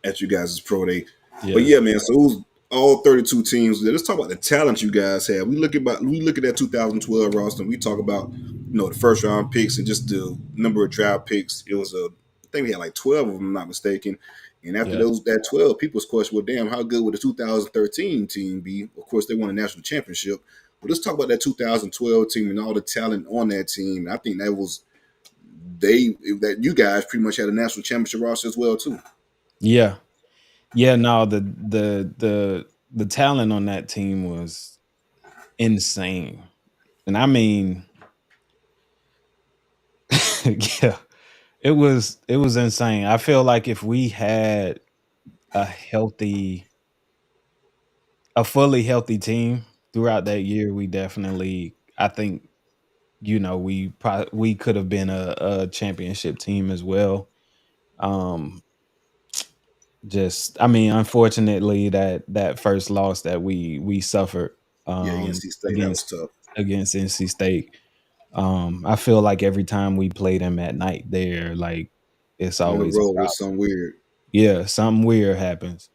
at you guys' pro day. But Yeah. yeah, man. So it was. all 32 teams. Let's talk about the talent you guys have. We look at that 2012 roster. And we talk about the first round picks and just the number of draft picks. It was I think we had like 12 of them, if I'm not mistaken. And after Yeah. those that 12, people's question, well, damn, how good would the 2013 team be? Of course, they won a national championship. But let's talk about that 2012 team and all the talent on that team. I think that was that you guys pretty much had a national championship roster as well too. Yeah. Yeah, no, the talent on that team was insane. And I mean, yeah, it was insane. I feel like if we had a healthy a fully healthy team throughout that year, we definitely I think, we could have been a championship team as well. Um just I mean, unfortunately that first loss that we suffered Yeah, NC State, that was against tough. NC State. I feel like every time we play them at night there, like it's On the always a road was problem. some weird. Yeah, something weird happens.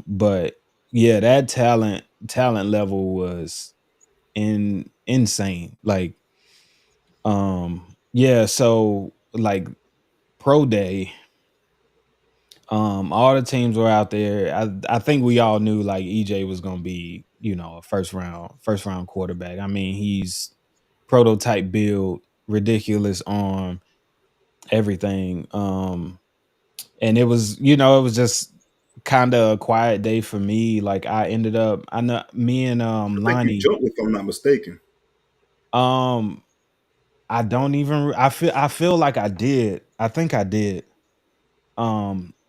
But yeah, that talent level was insane. Like, yeah, so like pro day, all the teams were out there. I think we all knew like EJ was gonna be, a first round quarterback. I mean, he's prototype build, ridiculous arm, everything. And it was just kind of a quiet day for me. Like I know me and I think you Lonnie. jumped if I'm not mistaken. Um, I don't even. I feel like I did. I think I did.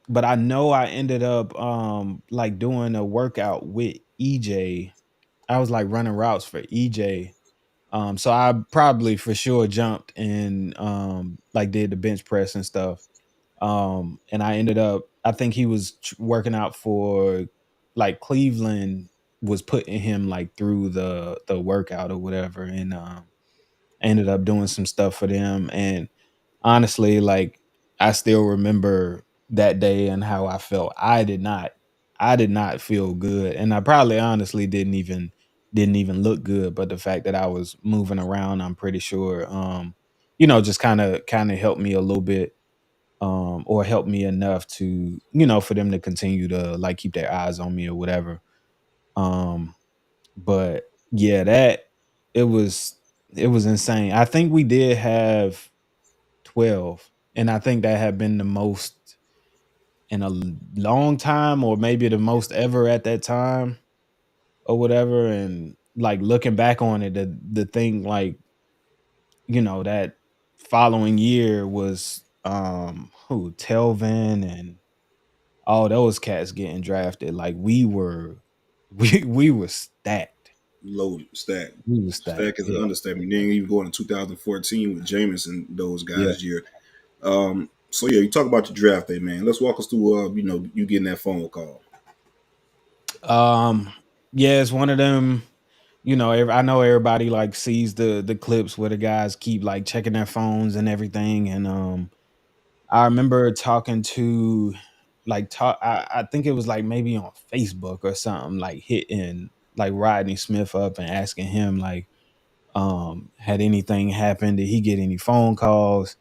But I know I ended up like doing a workout with EJ. I was like running routes for EJ. So I probably for sure jumped and like did the bench press and stuff. And I ended up I think he was working out for like Cleveland was putting him like through the workout or whatever, and I ended up doing some stuff for them. And honestly, like I still remember that day and how I felt. I did not feel good, and I probably honestly didn't even look good. But the fact that I was moving around, I'm pretty sure, just kind of helped me a little bit, or help me enough to, for them to continue to like keep their eyes on me or whatever. Um, but yeah, it was it was insane. I think we did have 12, and I think that had been the most in a long time, or maybe the most ever at that time or whatever. And like looking back on it, the thing like, that following year was who Telvin and all those cats getting drafted. Like we were we were stacked. Loaded, stacked. We were stacked. Stack is an Yeah. understatement. Then even going to 2014 with Jameson, those Yeah. guys year. So yeah, you talk about your draft day, man. Let's walk us through. You getting that phone call. Um, yeah, it's one of them. I know everybody like sees the clips where the guys keep like checking their phones and everything. And I remember talking to I think it was like maybe on Facebook or something, like hitting like Rodney Smith up and asking him like, had anything happened? Did he get any phone calls?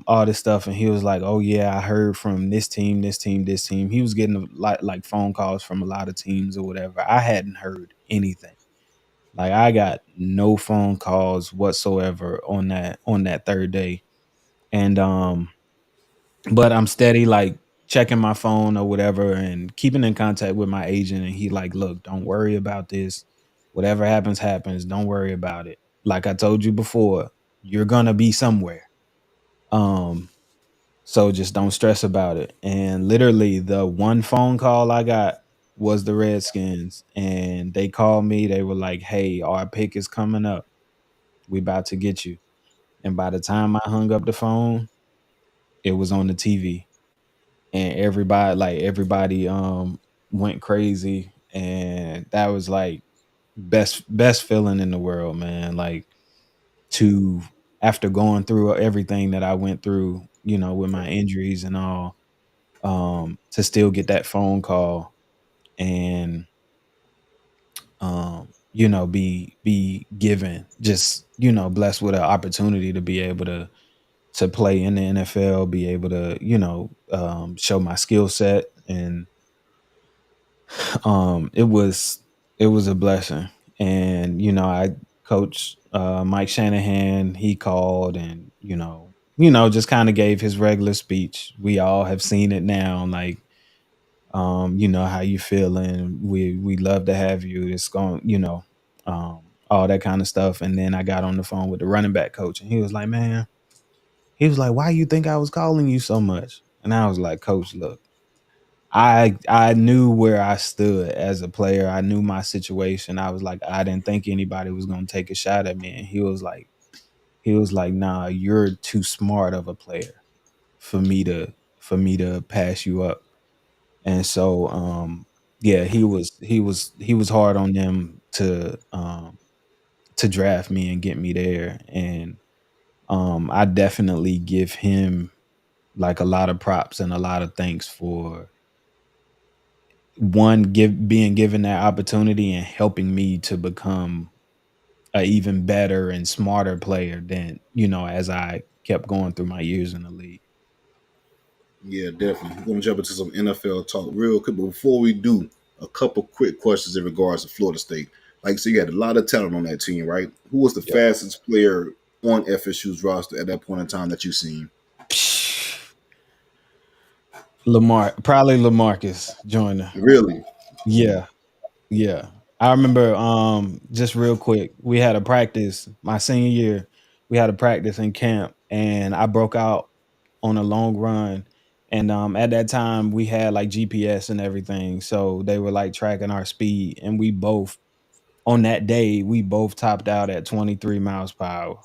All this stuff. And he was like, oh yeah, I heard from this team, this team, this team. He was getting a lot like phone calls from a lot of teams or whatever. I hadn't heard anything. Like I got no phone calls whatsoever on that third day. And but I'm steady like checking my phone or whatever and keeping in contact with my agent, and he like, look, don't worry about this. Whatever happens happens. Don't worry about it. Like I told you before, you're going to be somewhere. Um so just don't stress about it. And literally the one phone call I got was the Redskins, and they called me. They were like, "Hey, our pick is coming up. We about to get you." And by the time I hung up the phone, it was on the TV, and everybody went crazy, and that was like best feeling in the world, man. Like to after going through everything that I went through, with my injuries and all, to still get that phone call and be given, just blessed with an opportunity to be able to play in the NFL, be able to show my skill set, and it was a blessing. And I coach Mike Shanahan. He called, and just kind of gave his regular speech. We all have seen it now, like how you feeling, we love to have you, it's going, all that kind of stuff. And then I got on the phone with the running back coach, and he was like, man, he was like, why you think I was calling you so much? And I was like, coach, look, I knew where I stood as a player. I knew my situation. I was like, I didn't think anybody was gonna take a shot at me. And he was like, nah, you're too smart of a player for me to pass you up. And so yeah, he was hard on them to draft me and get me there. And I definitely give him like a lot of props and a lot of thanks for one, give being given that opportunity and helping me to become a even better and smarter player than as I kept going through my years in the league. Yeah, definitely. We're gonna jump into some NFL talk real quick, but before we do, a couple quick questions in regards to Florida State. Like, so you had a lot of talent on that team, right? Who was the Yep. fastest player on FSU's roster at that point in time that you seen? Probably Lamarcus Joyner. Really? Yeah, yeah. I remember just real quick, we had a practice my senior year. We had a practice in camp, and I broke out on a long run. And at that time we had like GPS and everything. So they were like tracking our speed, and we both on that day we both topped out at 23 miles per hour.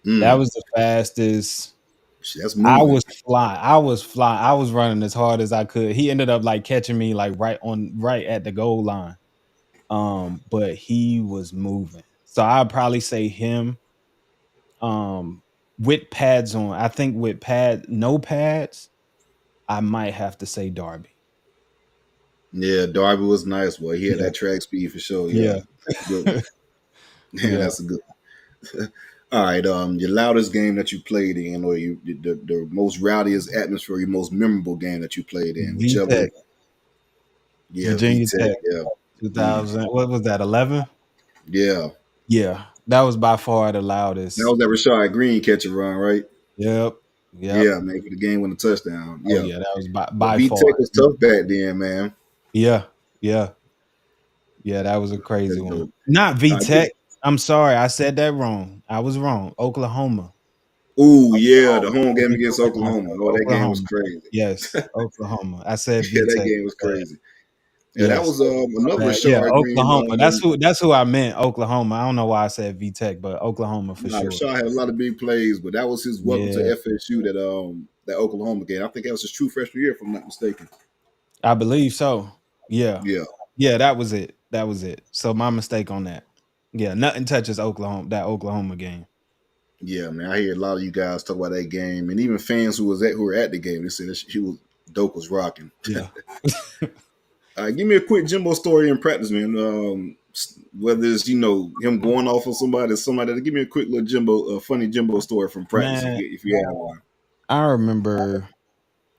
That Mm, was the fastest. shit, that's I moving. was flying. I was flying. I was running as hard as I could. He ended up like catching me like right at the goal line. But he was moving. So I'd probably say him with pads on. I think with no pads, I might have to say Darby. Yeah, Darby was nice, boy. He had Yeah. that track speed for sure. Yeah, Yeah. that's a good one. Man, Yeah. that's a good one. All right, your loudest game that you played in, or the most rowdiest atmosphere, your most memorable game that you played in, whichever. VTech, Yeah, Virginia VTech. Tech, Yeah. Mm, 2000. What was that? 11? yeah. Yeah. That was by far the That loudest. was that Rashad Green catch and run, right? Yep. Yep. Yeah, man, for the game winning touchdown. Oh Yeah. yeah, that was by Yeah, by V Tech far. was tough back then, man. Yeah. Yeah. Yeah, that was a crazy That's one. dope. Not All right, give VTech. I'm sorry, I said that wrong. I was wrong. Oklahoma. ooh, yeah, the Oklahoma. home I game just against correct Oklahoma. myself. Oh, that game was Oklahoma. crazy. Yes, Oklahoma. I said Yeah, that VTech. game was My bad. crazy. Yeah, that Yes. was another My bad. Yeah, Rashard Green. Oklahoma. That's who I meant. Oklahoma. I don't know why I said VTech, but Oklahoma for Nah, sure. Rashard had a lot of big plays, but that was his welcome to Yeah, FSU, that Oklahoma game. I think that was his true freshman year, if I'm not mistaken. I believe so. Yeah. Yeah, Yeah, that was it. That was it. So my mistake on that. Yeah, nothing touches Oklahoma game. yeah, man. I hear a lot of you guys talk about that game, and even fans who were at the game, they said that he was Doak was rocking. Yeah. Give me a quick Jimbo story in practice, man. Whether it's him going off on somebody. Give me a quick little funny Jimbo story from practice Man, if you have one. I remember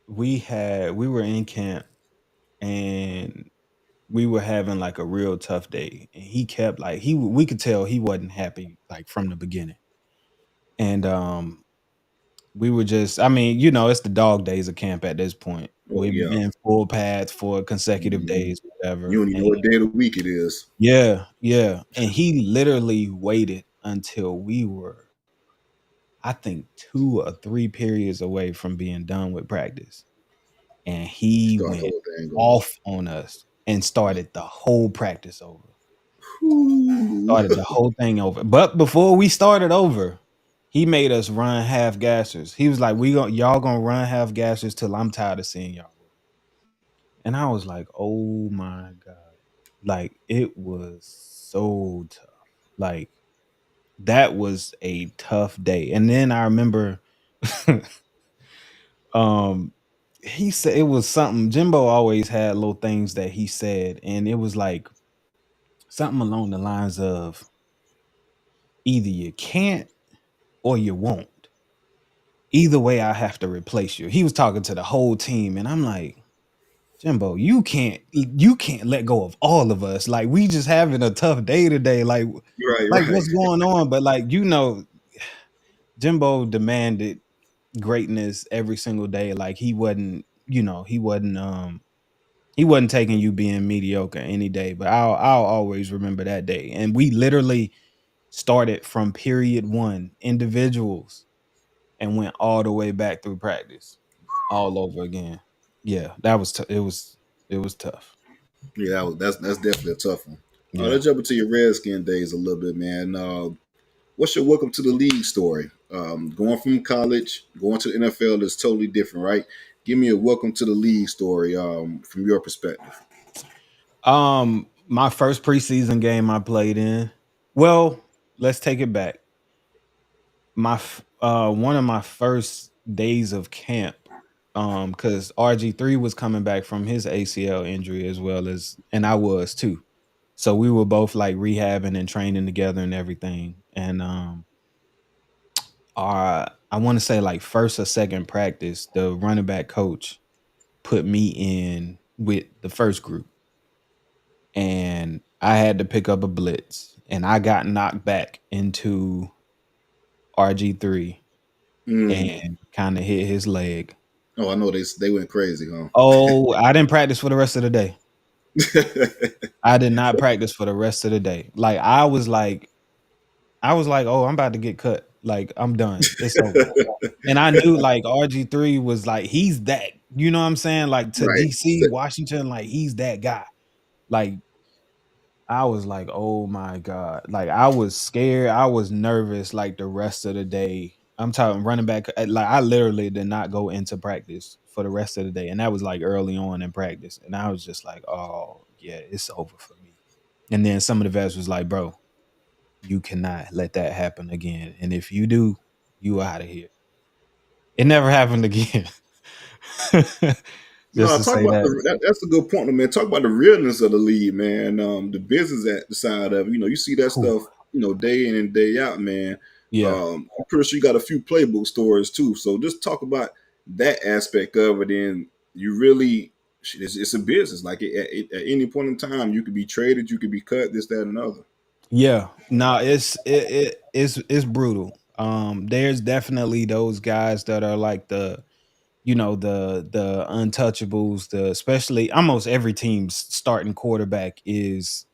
we were in camp, and we were having like a real tough day, and he kept like we could tell he wasn't happy like from the beginning. And we were just, I mean, it's the dog days of camp at this point. Oh We've yeah, been full pads for consecutive hmm days, you whatever. don't even And know what day of the week it is. yeah, yeah. And he literally waited until we were, I think, 2 or 3 periods away from being done with practice. And he Start the went whole thing over. off on us and started the whole practice over. Whew. Started the whole thing over. But before we started over, he made us run half gassers. He was like, y'all gonna run half gassers till I'm tired of seeing y'all." And I was like, "Oh my God." Like it was so tough. Like that was a tough day. And then I remember um he said it was something. Jimbo always had little things that he said, and it was like something along the lines of either you can't or you won't. Either way, I have to replace you. He was talking to the whole team, and I'm like, Jimbo, you can't let go of all of us. Like we just having a tough day today. Right, Like right. what's going on? But like Jimbo demanded greatness every single day. Like he wasn't taking you being mediocre any day. But I'll always remember that day. And we literally started from period one, individuals, and went all the way back through practice, all over again. Yeah, that was it was tough. Yeah, that's definitely a tough one. Yeah. Let's jump into your Redskin days a little bit, man. What's your welcome to the league story? Going from college, going to the NFL is totally different, right? Give me a welcome to the league story from your perspective. My first preseason game I played in. Well, let's take it back. One of my first days of camp, because RG3 was coming back from his ACL injury as well as, and I was too. So we were both like rehabbing and training together and everything. And our I want to say like first or second practice, the running back coach put me in with the first group, and I had to pick up a blitz, and I got knocked back into RG3 Mm. and kind of hit his leg. Oh, I know they went crazy, huh? Oh, I didn't practice for the rest of the day. I did not practice for the rest of the day. Like I was like, oh, I'm about to get cut. Like I'm done. It's over. And I knew like RG3 was like, he's that, you know what I'm saying? Like to Right. DC, Washington, like he's that guy. Like I was like, oh my God. Like I was scared. I was nervous like the rest of the day. I'm talking running back. Like I literally did not go into practice for the rest of the day. And that was like early on in practice. And I was just like, oh yeah, it's over for me. And then some of the vets was like, bro, you cannot let that happen again. And if you do, you out of here. It never happened again. Just No, to talk say about that. that's a good point, man. Talk about the realness of the league, man. The business at the side of it. You see that Whew. stuff, day in and day out, man. Yeah. I'm pretty sure you got a few playbook stories too. So just talk about that aspect of it, and you really, it's a business. Like at any point in time, you could be traded, you could be cut, this, that, and other. Yeah. No, it's brutal. There's definitely those guys that are like the untouchables, the especially almost every team's starting quarterback is,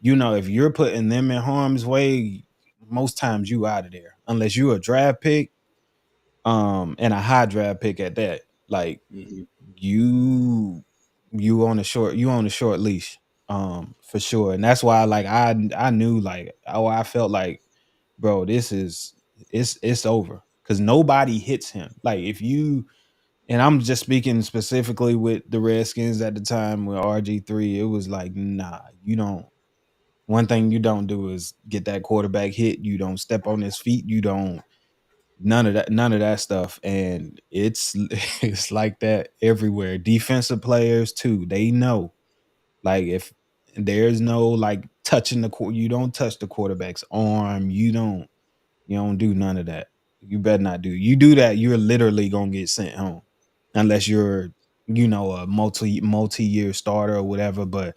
if you're putting them in harm's way, most times you out of there. Unless you're a draft pick, and a high draft pick at that. Like Hmm. you you on a short leash, for sure. And that's why like I knew like, oh, I felt like, bro, this is it's over because nobody hits him. Like if you and I'm just speaking specifically with the Redskins at the time with RG3, it was like, nah, you don't. One thing you don't do is get that quarterback hit. You don't step on his feet. You don't none of that stuff. And it's it's like that everywhere. Defensive players too, they know. Like if there's no like touching you don't touch the quarterback's arm. You don't do none of that. You better not do. You do that, you're literally gonna get sent home. Unless you're, a multi-year starter or whatever. But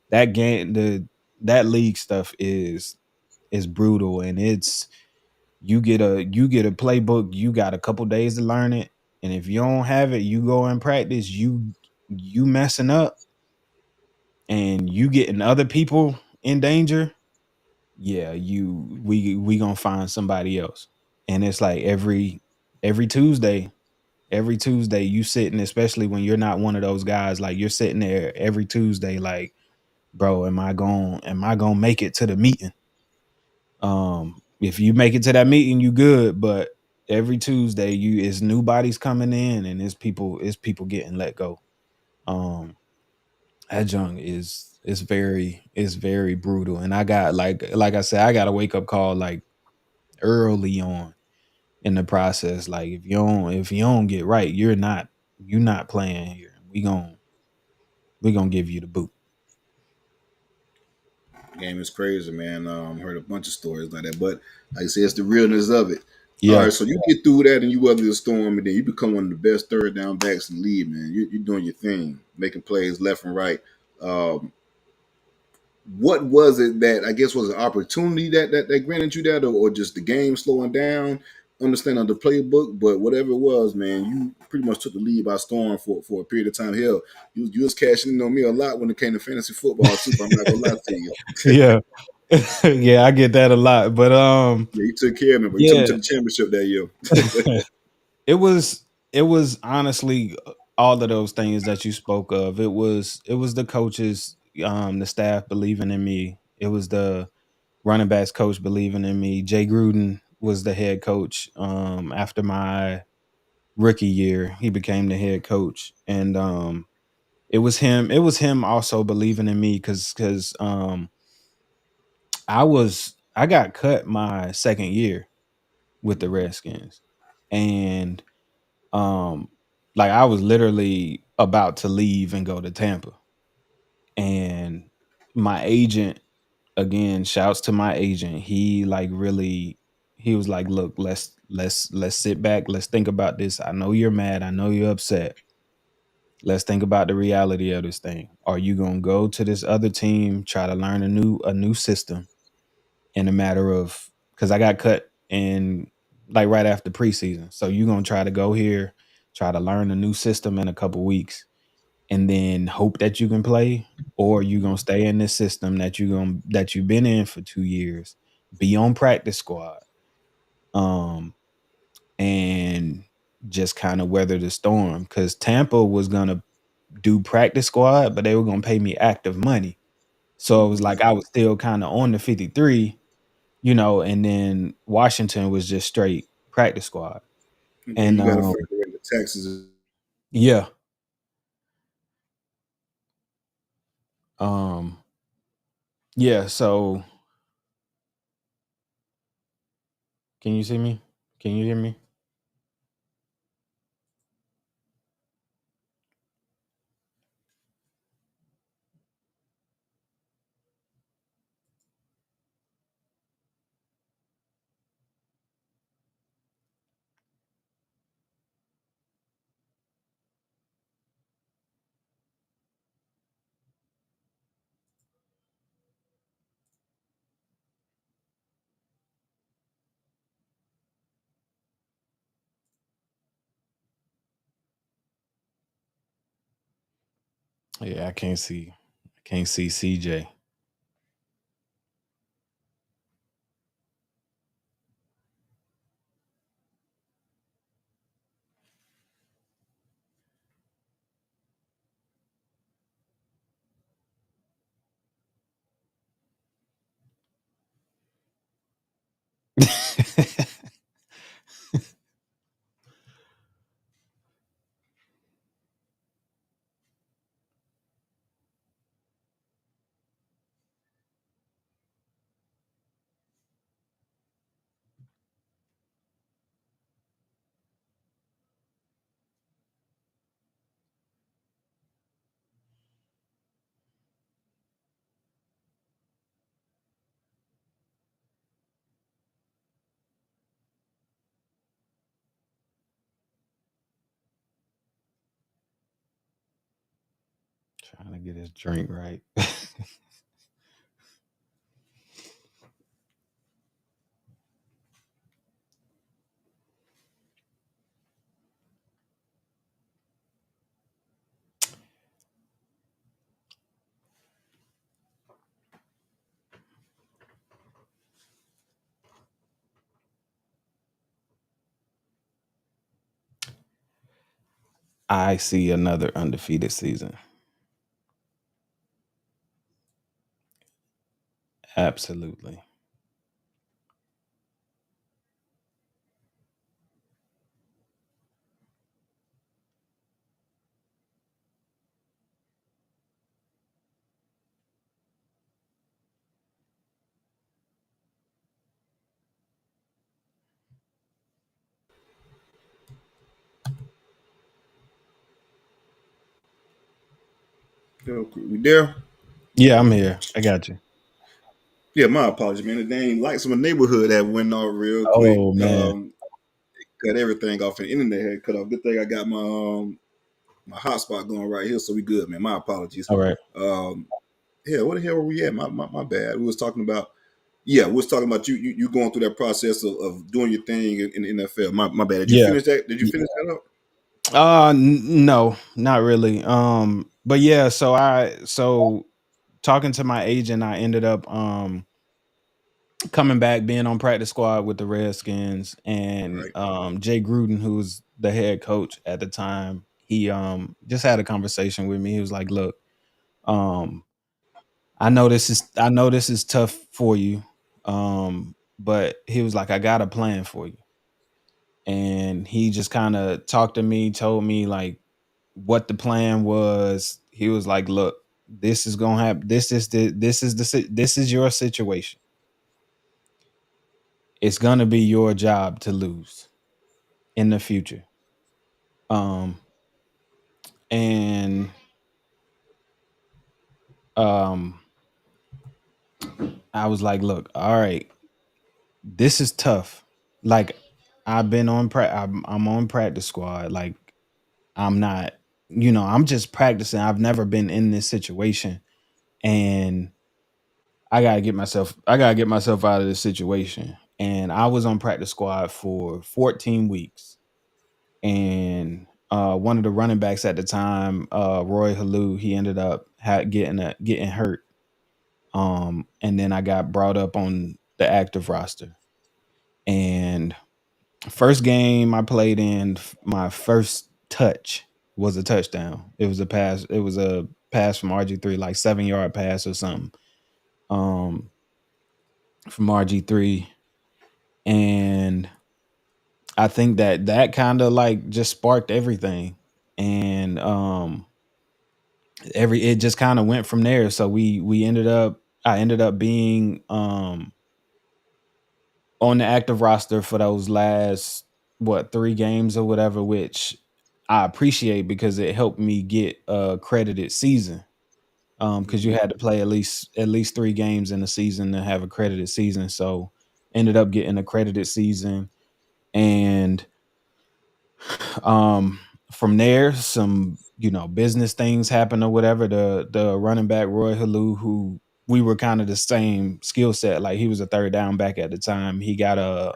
that game, that league stuff is brutal, and it's you get a playbook, you got a couple days to learn it. And if you don't have it, you go in practice, you messing up and you getting other people in danger, yeah, we gonna find somebody else. And it's like every Tuesday, every Tuesday you sitting, especially when you're not one of those guys, like you're sitting there every Tuesday, like, bro, am I gonna make it to the meeting? If you make it to that meeting, you good. But every Tuesday, it's new bodies coming in, and it's people getting let go. Um, Adjunct is very brutal, and I got like I said, I got a wake up call like early on in the process. Like if you don't get right, you're not. You not playing here. We gonna give you the boot. Game is crazy, man. Heard a bunch of stories like that, but like I said, it's the realness of it. All Yeah. right, so you get through that and you weather the storm, and then you become one of the best third down backs in the league, man. You're doing your thing, making plays left and right. Um, what was it that I guess was an opportunity that granted you that, or just the game slowing down, understanding the playbook, but whatever it was, man, you pretty much took the lead by storm for a period of time. Hell, you was cashing in on me a lot when it came to fantasy football too. But I'm not gonna lie to you. Yeah. Yeah, I get that a lot. But Yeah, you took care of me, but you took me to yeah. the championship that year. It was honestly all of those things that you spoke of. It was the coaches, the staff believing in me. It was the running backs coach believing in me. Jay Gruden was the head coach after my rookie year. He became the head coach, and it was him also believing in me because I got cut my second year with the Redskins, and um like I was literally about to leave and go to Tampa, and my agent, again, shouts to my agent, he like really, he was like, look, let's sit back, let's think about this. I know you're mad, I know you're upset. Let's think about the reality of this thing. Are you going to go to this other team, try to learn a new system in a matter of, because I got cut in like right after preseason. So you're going to try to go here, try to learn a new system in a couple weeks, and then hope that you can play, or you going to stay in this system that you've been in for 2 years, be on practice squad, um, and just kind of weather the storm. Because Tampa was gonna do practice squad, but they were gonna pay me active money. So it was like I was still kind of on the 53, and then Washington was just straight practice squad. And then And you got to factor in the taxes. yeah, um, yeah. So can you see me? Can you hear me? Yeah, I can't see. I can't see CJ. Trying to get his drink right. I see another undefeated season. Absolutely. We there? Yeah, I'm here. I got you. Yeah, my apologies, man. The dang lights in my neighborhood that went off real quick. Oh man. Cut everything off. The internet had cut off. Good thing I got my hotspot going right here, so we good, man. My apologies. All right. Um, yeah, what the hell were we at? My bad. We was talking about yeah, we was talking about you going through that process of doing your thing in the NFL. My bad. Did you Yeah. finish that? Did you finish that up? No, not really. But yeah, so talking to my agent, I ended up coming back, being on practice squad with the Redskins, and Right. Jay Gruden, who was the head coach at the time, he just had a conversation with me. He was like, "Look, um, I know this is tough for you, but he was like, I got a plan for you." And he just kind of talked to me, told me like what the plan was. He was like, "Look, this is gonna happen. This is your situation. It's gonna be your job to lose in the future." Um, and um, I was like, "Look, all right, this is tough. Like, I'm on practice squad. Like, I'm not, I'm just practicing. I've never been in this situation, and I gotta get myself out of this situation." And I was on practice squad for 14 weeks. And one of the running backs at the time, Roy Halou, he ended up getting hurt. And then I got brought up on the active roster. And first game I played in, my first touch was a touchdown. It was a pass. It was a pass from RG3, like 7 yard pass or something. Um, from RG3, and I think that kind of like just sparked everything, and it just kind of went from there. So we ended up I ended up being on the active roster for those last, what, 3 games or whatever, which I appreciate because it helped me get a credited season. Because you Hmm. had to play at least 3 games in a season to have a credited season. So ended up getting a credited season. And um from there, some business things happened or whatever. The running back Roy Halou, who we were kind of the same skill set, like he was a third down back at the time. He got a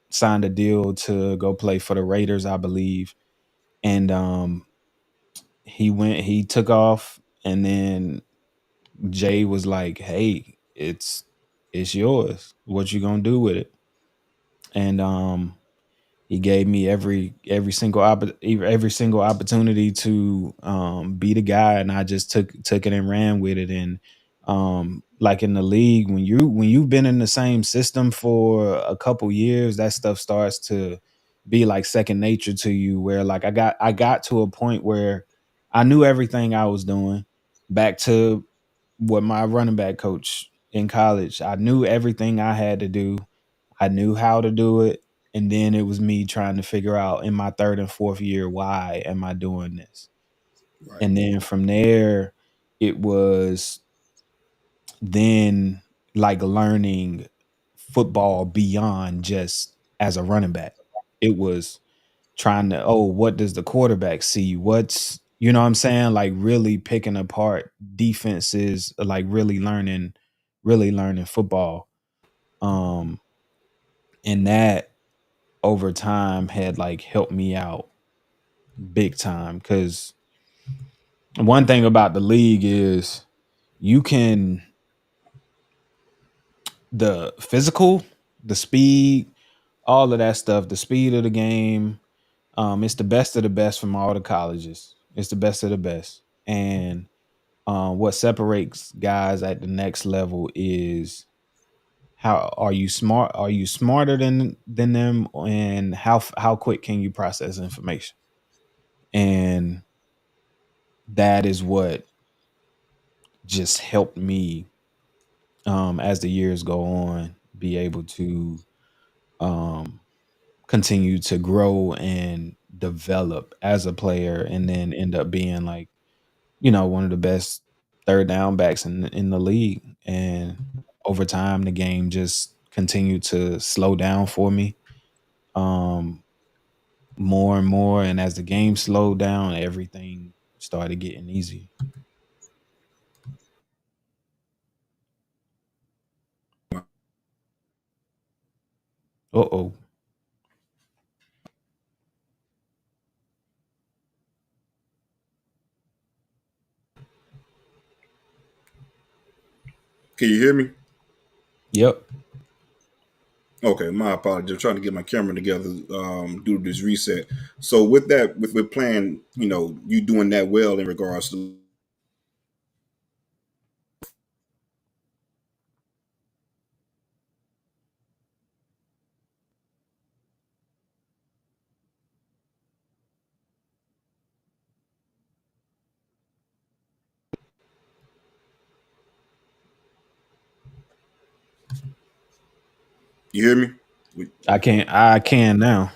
signed a deal to go play for the Raiders, I believe. And he took off, and then Jay was like, "Hey, it's yours. What you gonna do with it?" And he gave me every single opportunity to be the guy, and I just took it and ran with it. And like in the league, when you've been in the same system for a couple years, that stuff starts to be like second nature to you. Where like I got to a point where I knew everything I was doing. Back to what my running back coach in college, I knew everything I had to do. I knew how to do it. And then it was me trying to figure out in my third and fourth year, why am I doing this? Right. And then from there, it was then like learning football beyond just as a running back. It was trying to, oh, what does the quarterback see? You know what I'm saying? Like really picking apart defenses, like really learning football. Um, and that over time had like helped me out big time, because one thing about the league is you can the physical, the speed, all of that stuff, the speed of the game. It's the best of the best from all the colleges. It's the best of the best. And what separates guys at the next level is, how are you smart? Are you smarter than them? And how quick can you process information? And that is what just helped me, as the years go on, be able to um, continue to grow and develop as a player, and then end up being like one of the best third down backs in the league. And over time, the game just continued to slow down for me, um, more and more. And as the game slowed down, everything started getting easy. Uh oh. Can you hear me? Yep. Okay, my apologies. I'm trying to get my camera together due to this reset. So with that, with playing, you doing that well in regards to. You hear me? I can now.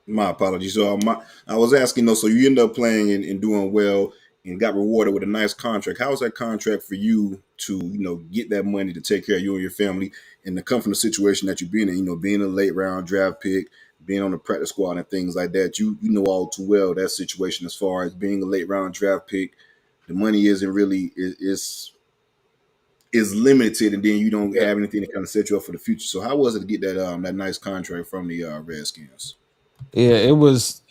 My apologies. So I was asking though. So you end up playing and doing well and got rewarded with a nice contract. How was that contract for you to get that money to take care of you and your family and to come from the situation that you've been in? Being a late round draft pick, being on the practice squad and things like that. You know all too well that situation as far as being a late round draft pick. The money isn't really is limited, and then you don't Yeah. have anything to kind of set you up for the future. So how was it to get that nice contract from the Redskins? Yeah, it was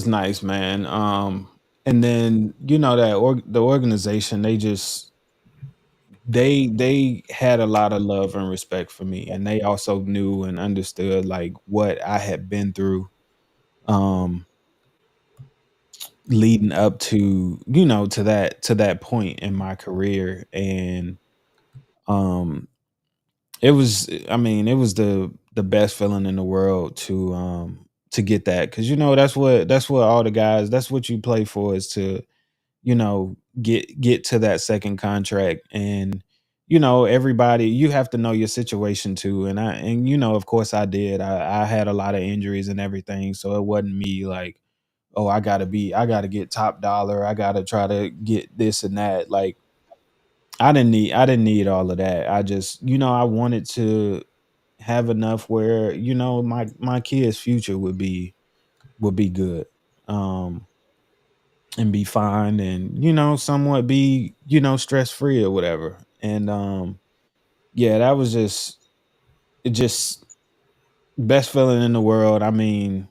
nice, man. And then the organization, they had a lot of love and respect for me, and they also knew and understood like what I had been through, um leading up to that point in my career. And um it was the best feeling in the world to get that, because that's what all the guys, that's what you play for, is to get to that second contract. And everybody, you have to know your situation too. And of course I did. I had a lot of injuries and everything, so it wasn't me like, oh, I gotta get top dollar, I gotta try to get this and that. Like, I didn't need all of that. I just, I wanted to have enough where my kids future would be good, um and be fine, and somewhat be stress free or whatever. And yeah, that was just best feeling in the world. I mean,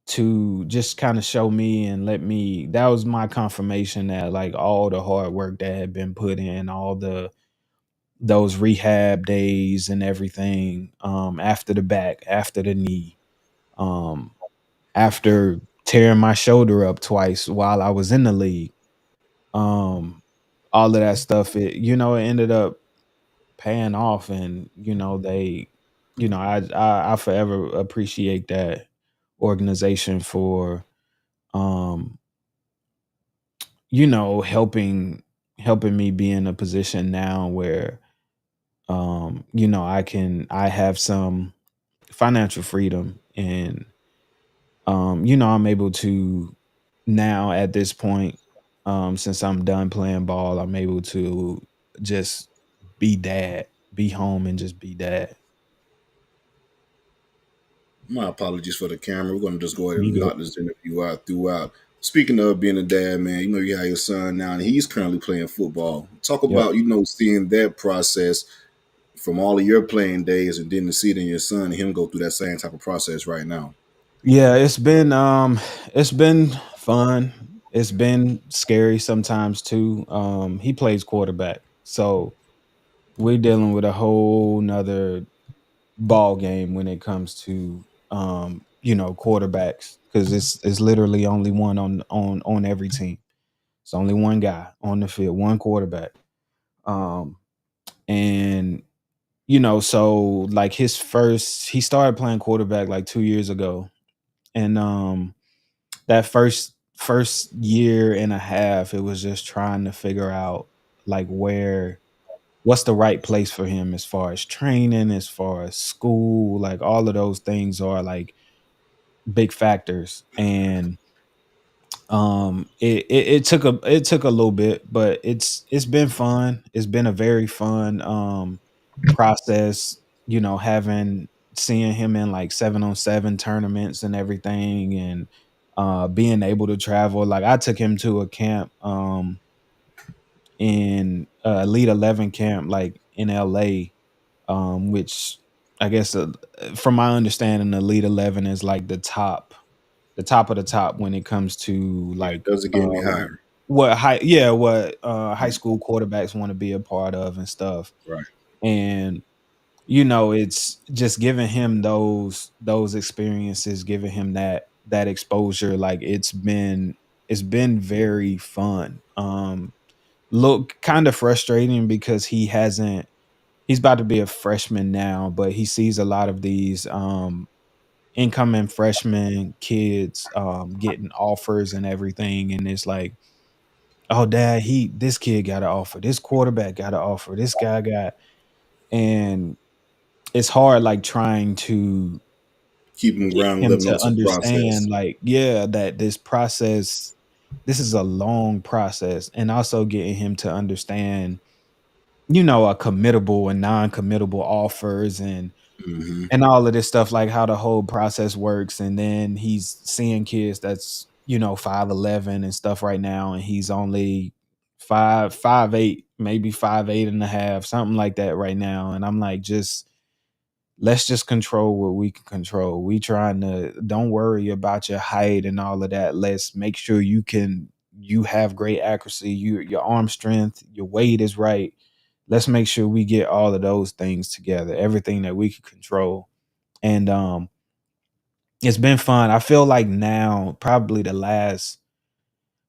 to just kind of show me and let me, that was my confirmation that like all the hard work that had been put in, all those rehab days and everything, after the back, after the knee, um after tearing my shoulder up twice while I was in the league, um all of that stuff, it ended up paying off. And I forever appreciate that organization for, um helping me be in a position now where, I have some financial freedom. And I'm able to now, at this point, since I'm done playing ball, I'm able to just be dad, be home and just be dad. My apologies for the camera. We're gonna just go ahead You and good? knock this interview out throughout. Speaking of being a dad, man, you have your son now, and he's currently playing football. Talk Yep. about seeing that process from all of your playing days, and then to see it in your son and him go through that same type of process right now. Yeah, it's been fun. It's been scary sometimes too. He plays quarterback, so we're dealing with a whole nother ball game when it comes to quarterbacks, because it's literally only one on every team. It's only one guy on the field, one quarterback. Um and so like he started playing quarterback like 2 years ago. And that first year and a half, it was just trying to figure out like what's the right place for him, as far as training, as far as school, like all of those things are like big factors. And It took a little bit, but it's been fun. It's been a very fun process, you know, having seeing him in like 7-on-7 tournaments and everything, and being able to travel. Like I took him to a camp in Elite 11 camp like in LA, which I guess from my understanding Elite 11 is like the top of the top when it comes to Yeah, it like doesn't get any higher. what high Mm, school quarterbacks want to be a part of and stuff. right. And you know, it's just giving him those experiences, giving him that exposure. Like it's been very fun. Look, kind of frustrating because he's about to be a freshman now, but he sees a lot of these incoming freshman kids getting offers and everything, and it's like, oh dad, he this kid got an offer, this quarterback got an offer, this guy got, and it's hard like trying to Keep them get grounded, him let them know to it's a process. understand like, yeah, that this is a long process, and also getting him to understand, you know, a committable and non-committable offers Hmm. and all of this stuff, like how the whole process works. And then he's seeing kids that's, you know, 5'11" and stuff right now, and he's only 5'8", maybe 5'8 and a half, something like that right now. And I'm like, just let's just control what we can control. We trying to don't worry about your height and all of that. Let's make sure you have great accuracy, your arm strength, your weight is right. Let's make sure we get all of those things together, everything that we can control. And it's been fun. I feel like now probably the last,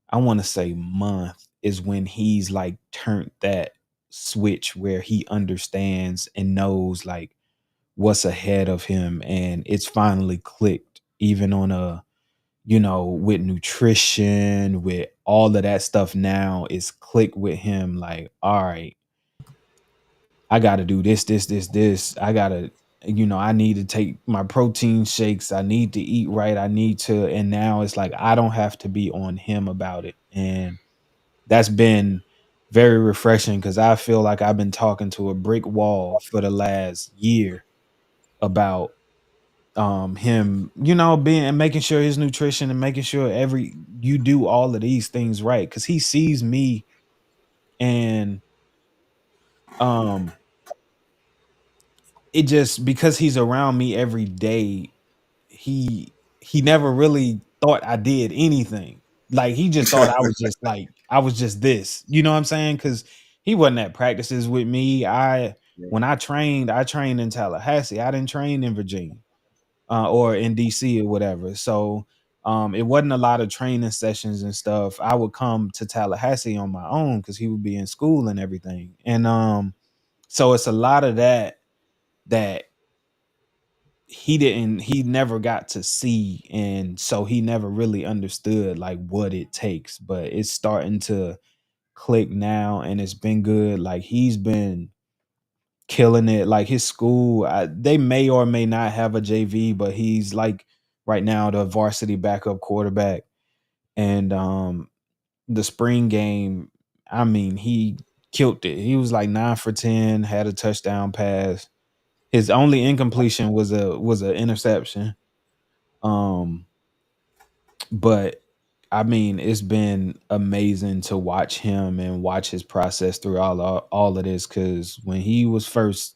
I want to say, month is when he's like turned that switch where he understands and knows like what's ahead of him, and it's finally clicked, even on a, you know, with nutrition, with all of that stuff. Now it's clicked with him like, all right, I gotta do this. I gotta, you know, I need to take my protein shakes. I need to eat right. I need to, and now it's like I don't have to be on him about it. And that's been very refreshing because I feel like I've been talking to a brick wall for the last year about him, you know, being and making sure his nutrition and making sure every you do all of these things right. Cause he sees me and um it just because he's around me every day, he never really thought I did anything. Like he just thought I was just like I was just this. You know what I'm saying? Cuz he wasn't at practices with me. When I trained in Tallahassee. I didn't train in Virginia or in DC or whatever. So it wasn't a lot of training sessions and stuff. I would come to Tallahassee on my own cuz he would be in school and everything. And so it's a lot of that he never got to see, and so he never really understood like what it takes, but it's starting to click now, and it's been good. Like he's been killing it. Like his school, they may or may not have a JV, but he's like right now the varsity backup quarterback. And the spring game, I mean, he killed it. He was like 9 for 10, had a touchdown pass. His only incompletion was a interception. Um, but I mean, it's been amazing to watch him and watch his process through all of this. Because when he first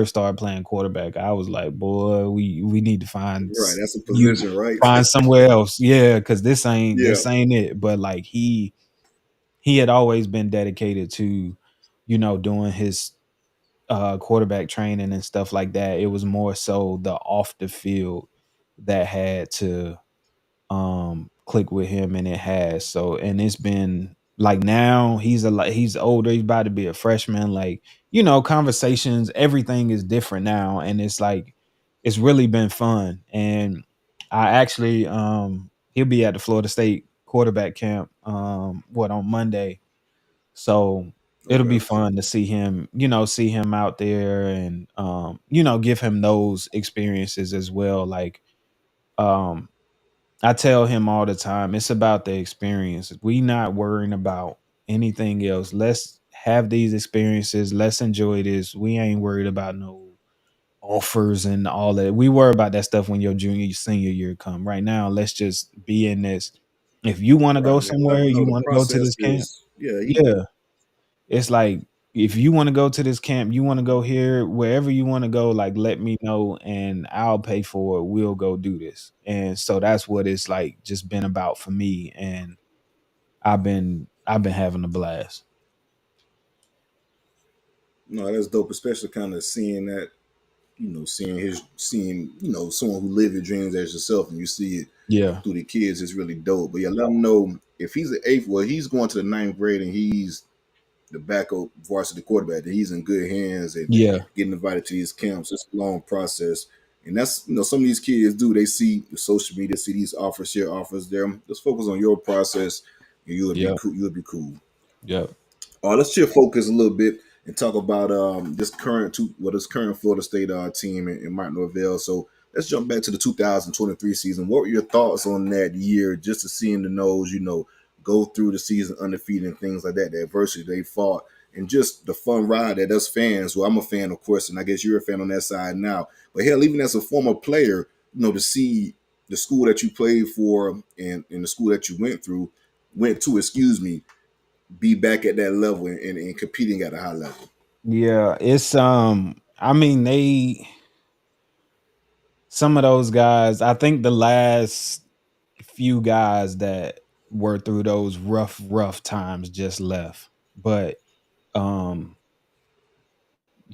started playing quarterback, I was like, boy, we need to Right. That's a you position, right? find somewhere else, yeah, because Yeah. this ain't it. But like he had always been dedicated to, you know, doing his quarterback training and stuff like that. It was more so the off the field that had to click with him, and it has. So and it's been like now he's older, he's about to be a freshman, like, you know, conversations, everything is different now, and it's like it's really been fun. And I actually he'll be at the Florida State quarterback camp what on Monday. So it'll be Okay. fun to see him, you know, see him out there, and you know, give him those experiences as well. Like um I tell him all the time, it's about the experience. We not worrying about anything else. Let's have these experiences. Let's enjoy this. We ain't worried about no offers and all that. We worry about that stuff when your junior, senior year come. Right now, let's just be in this. If you want to go Right. Let somewhere, them you know the want to go to process this camp. is, yeah, Yeah, it's like if you want to go to this camp, you want to go here, wherever you want to go, like let me know and I'll pay for it. We'll go do this. And so that's what it's like just been about for me. And I've been having a blast. no, that's dope, especially kind of seeing that, seeing, someone who live your dreams as yourself and you see it Yeah. through the kids is really dope. But yeah, let them know if he's an eighth, well, he's going to the ninth grade and he's the backup varsity quarterback, that he's in good hands and Yeah. getting invited to these camps. It's a long process. And that's, some of these kids do, they see the social media, see these offers here, offers there. Just focus on your process and you'll be Yeah. cool. You'll be cool. Yeah. Let's shift focus a little bit and talk about this current Florida State team in Martin Norvell. So let's jump back to the 2023 season. What were your thoughts on that year, just to seeing the nose, go through the season undefeated and things like that, the adversity they fought, and just the fun ride that us fans, well, I'm a fan, of course, and I guess you're a fan on that side now. But hell, even as a former player, to see the school that you played for and the school that you went to, excuse me, be back at that level and competing at a high level. Yeah. It's I mean, some of those guys, I think the last few guys that were through those rough times just left. But um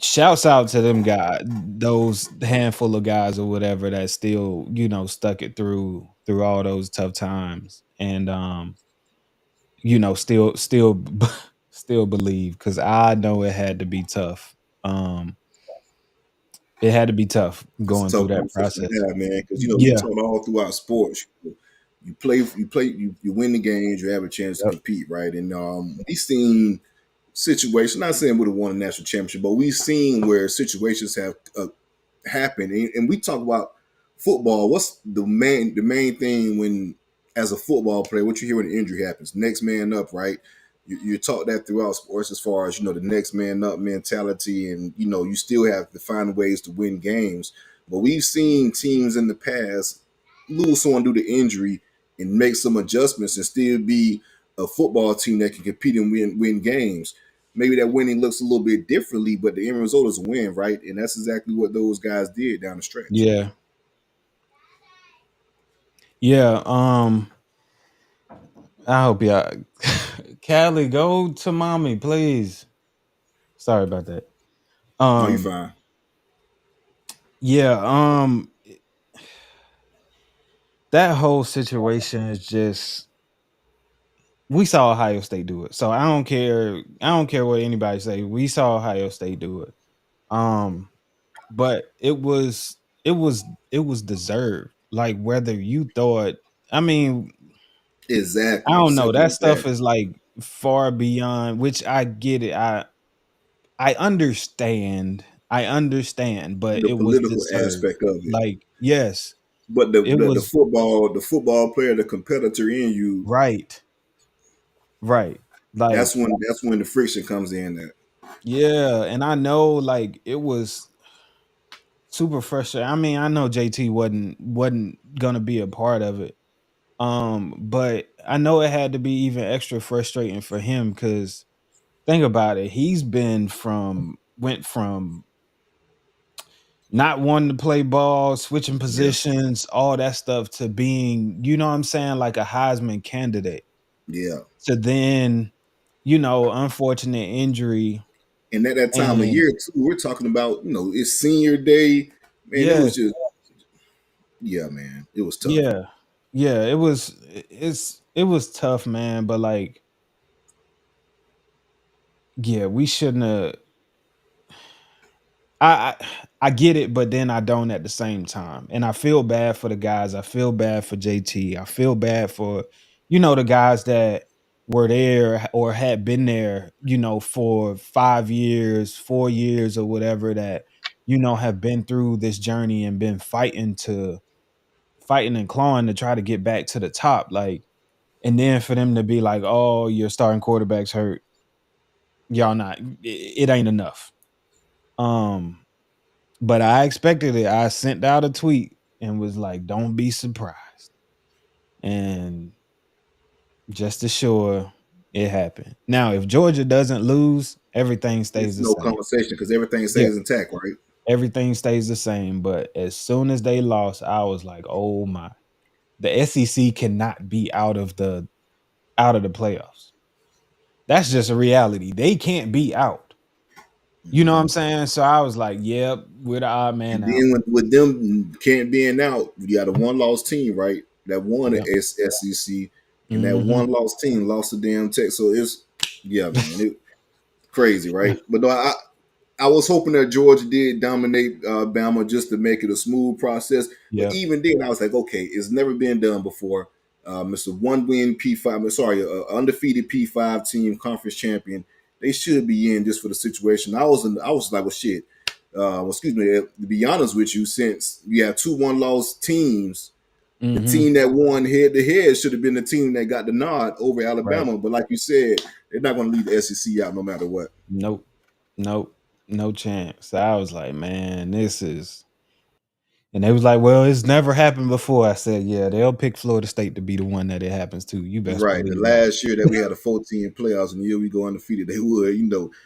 shouts out to them guys, those handful of guys or whatever that still, stuck it through all those tough times. And still still believe because I know it had to be tough. Um it had to be tough It's a going through tough that conversation process. to have, man, because we Yeah. talk all throughout sports. You win the games, you have a chance to Yep. compete, right? And we've seen situations. Not saying we would have won a national championship, but we've seen where situations have happen. And we talk about football. What's the main thing when, as a football player, what you hear when an injury happens? Next man up, right? You taught that throughout sports as far as the next man up mentality, and you still have to find ways to win games. But we've seen teams in the past lose someone due to injury and make some adjustments and still be a football team that can compete and win games. Maybe that winning looks a little bit differently, but the end result is a win, right? And that's exactly what those guys did down the stretch. Yeah. Yeah. I hope y'all Callie, go to mommy, please. Sorry about that. No, you Um, fine. yeah, that whole situation is just we saw Ohio State do it. So I don't care what anybody say. We saw Ohio State do it. Um, but it was deserved. Like whether you thought I mean, I Exactly. don't know. Simple That as that. stuff is like far beyond which I get it. I understand. I understand, but The it was political deserved. aspect of it. Like, yes, But the, it the the was football player, the competitor in you, right. Right. that's Like, when the friction comes in. That yeah, and I know like it was super frustrating. I mean, I know JT wasn't gonna be a part of it. But I know it had to be even extra frustrating for him because think about it. He's been from went from not wanting to play ball, switching yeah, positions, all that stuff to being, you know what I'm saying, like a Heisman candidate. yeah. To then, unfortunate injury. And at that time of And year too, we're talking about it's senior day. Man, it yes, was just, yeah, man, it was tough. yeah, yeah, it was tough, man. But like, yeah, we shouldn't have I I get it, but then I don't at the same time. And I feel bad for the guys. I feel bad for JT. I feel bad for, the guys that were there or had been there, for 5 years, 4 years, or whatever that, have been through this journey and been fighting to fighting and clawing to try to get back to the top. Like, and then for them to be like, "Oh, your starting quarterback's hurt. Y'all not. It ain't enough." Um, but I expected it. I sent out a tweet and was like, "Don't be surprised." And just to sure it happened. Now, if Georgia doesn't lose, everything stays It's the no same. conversation because everything Yeah, stays intact, right? everything stays the same. But as soon as they lost, I was like, "Oh my!" The SEC cannot be out of the playoffs. That's just a reality. They can't be out. You know what I'm Mhm. saying? So I was like, "Yep, we're the odd man And out." then with them can't being out, you got a one loss team, right? That won the Yep. SEC, and that Hmm. one loss team lost the damn tech. So it's yeah, man, it crazy, right? But no, I was hoping that Georgia did dominate Bama just to make it a smooth process. But Yep. even then, I was like, okay, it's never been done before. It's a one-win P5. Sorry, undefeated P5 team, conference champion. They should be in just for the situation. I was like, well, shit. Well, excuse me. To be honest with you, since you have two one-loss teams, the Hmm. team that won head-to-head should have been the team that got the nod over Right. Alabama. But like you said, they're not going to leave the SEC out no matter what. Nope. Nope. No chance. I was like, man, this is. And they was like, well, it's never happened before. I said, yeah, they'll pick Florida State to be the one that it happens to. You best Right. The believe that. last year that we had a 14 playoffs and the year we go undefeated, they would,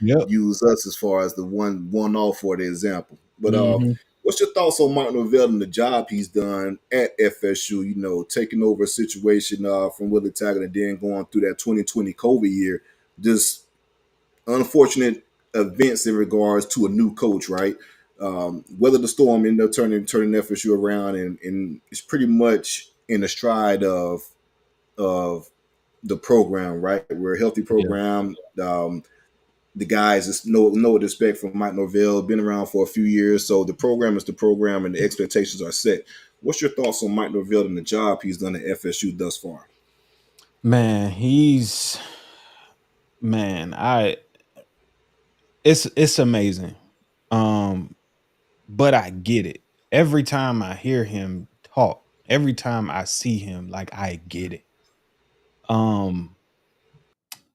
Yep. use us as far as the one off for the example. But Hmm. what's your thoughts on Mark Norvell and the job he's done at FSU, taking over a situation from Willie Taggart and then going through that 2020 COVID year. Just unfortunate events in regards to a new coach, right? Weather the storm ended up turning FSU around and it's pretty much in the stride of the program, right? We're a healthy Yeah. program. The guys just no respect from Mike Norvell, been around for a few years, so the program is the program, and the expectations are set. What's your thoughts on Mike Norvell and the job he's done at FSU thus far? Man, I it's amazing. Um, but I get it. Every time I hear him talk, every time I see him, like I get it. Um,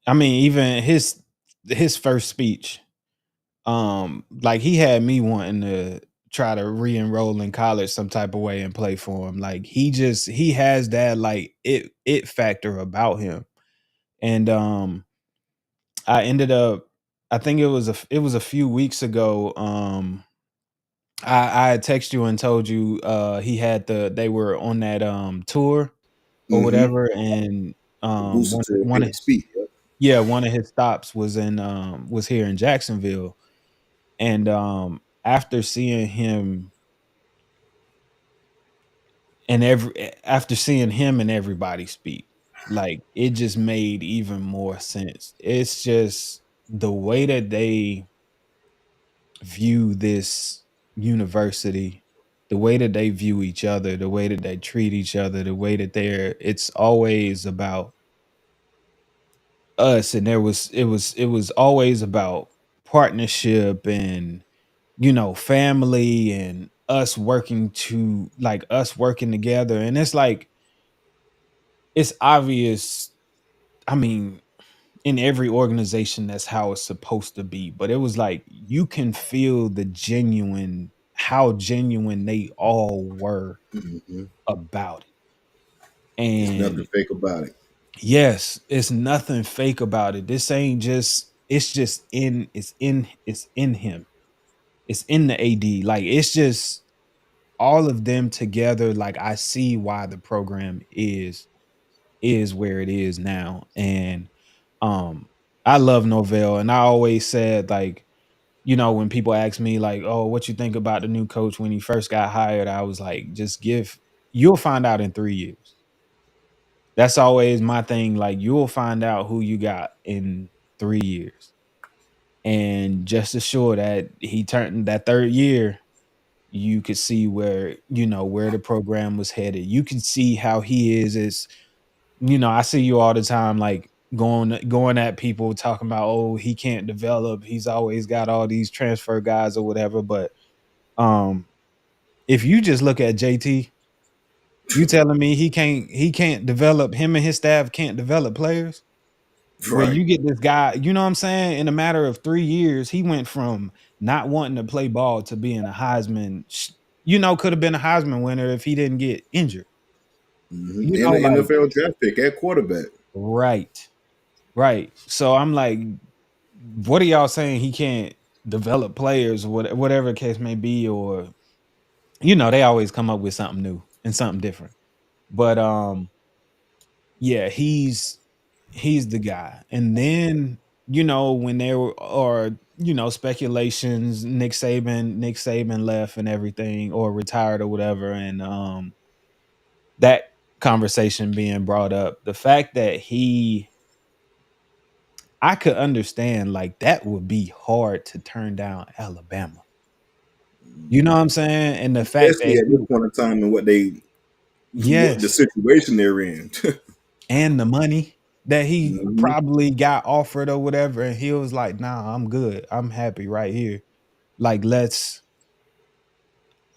I mean, even his first speech, like he had me wanting to try to re-enroll in college some type of way and play for him. Like he has that like it factor about him. And I ended up I think it was a few weeks ago. I had texted you and told you he had they were on that tour or Mm-hmm. whatever, and The booster tour, one get of to speak. Yep. yeah, one of his stops was here in Jacksonville. And after seeing him after seeing him and everybody speak, like it just made even more sense. It's just the way that they view this university, the way that they view each other, the way that they treat each other, the way that it's always about us. And it was always about partnership and family and us working together. And it's like it's obvious. I mean, in every organization, that's how it's supposed to be. But it was like you can feel how genuine they all were Mm-hmm. about it. It's nothing And fake about it. yes, it's nothing fake about it. This ain't just it's in him. It's in the AD. Like it's just all of them together. Like I see why the program is where it is now. And um I love Norvell, and I always said, like, when people ask me like, oh, what you think about the new coach when he first got hired, I was like, you'll find out in 3 years. That's always my thing. Like, you'll find out who you got in 3 years. And just as sure that he turned that third year, you could see where the program was headed. You can see how he is. I see you all the time, like going at people talking about, oh, he can't develop. He's always got all these transfer guys or whatever. But if you just look at JT, You telling me he can't develop him and his staff can't develop players? Where Right. you get this guy, you know what I'm saying? In a matter of 3 years, he went from not wanting to play ball to being a Heisman, could have been a Heisman winner if he didn't get injured. And the Like NFL draft pick at quarterback. right, right. So I'm like, what are y'all saying he can't develop players, whatever the case may be, or they always come up with something new and something different. But yeah, he's the guy. And then, when there are, speculations, Nick Saban left and everything, or retired or whatever, and that conversation being brought up, the fact that I could understand, like, that would be hard to turn down Alabama. You know what I'm saying? And the fact Especially that at this point in time and what the yes, situation they're in. and the money that he Mhm. probably got offered or whatever, and he was like, "Nah, I'm good. I'm happy right here. Like,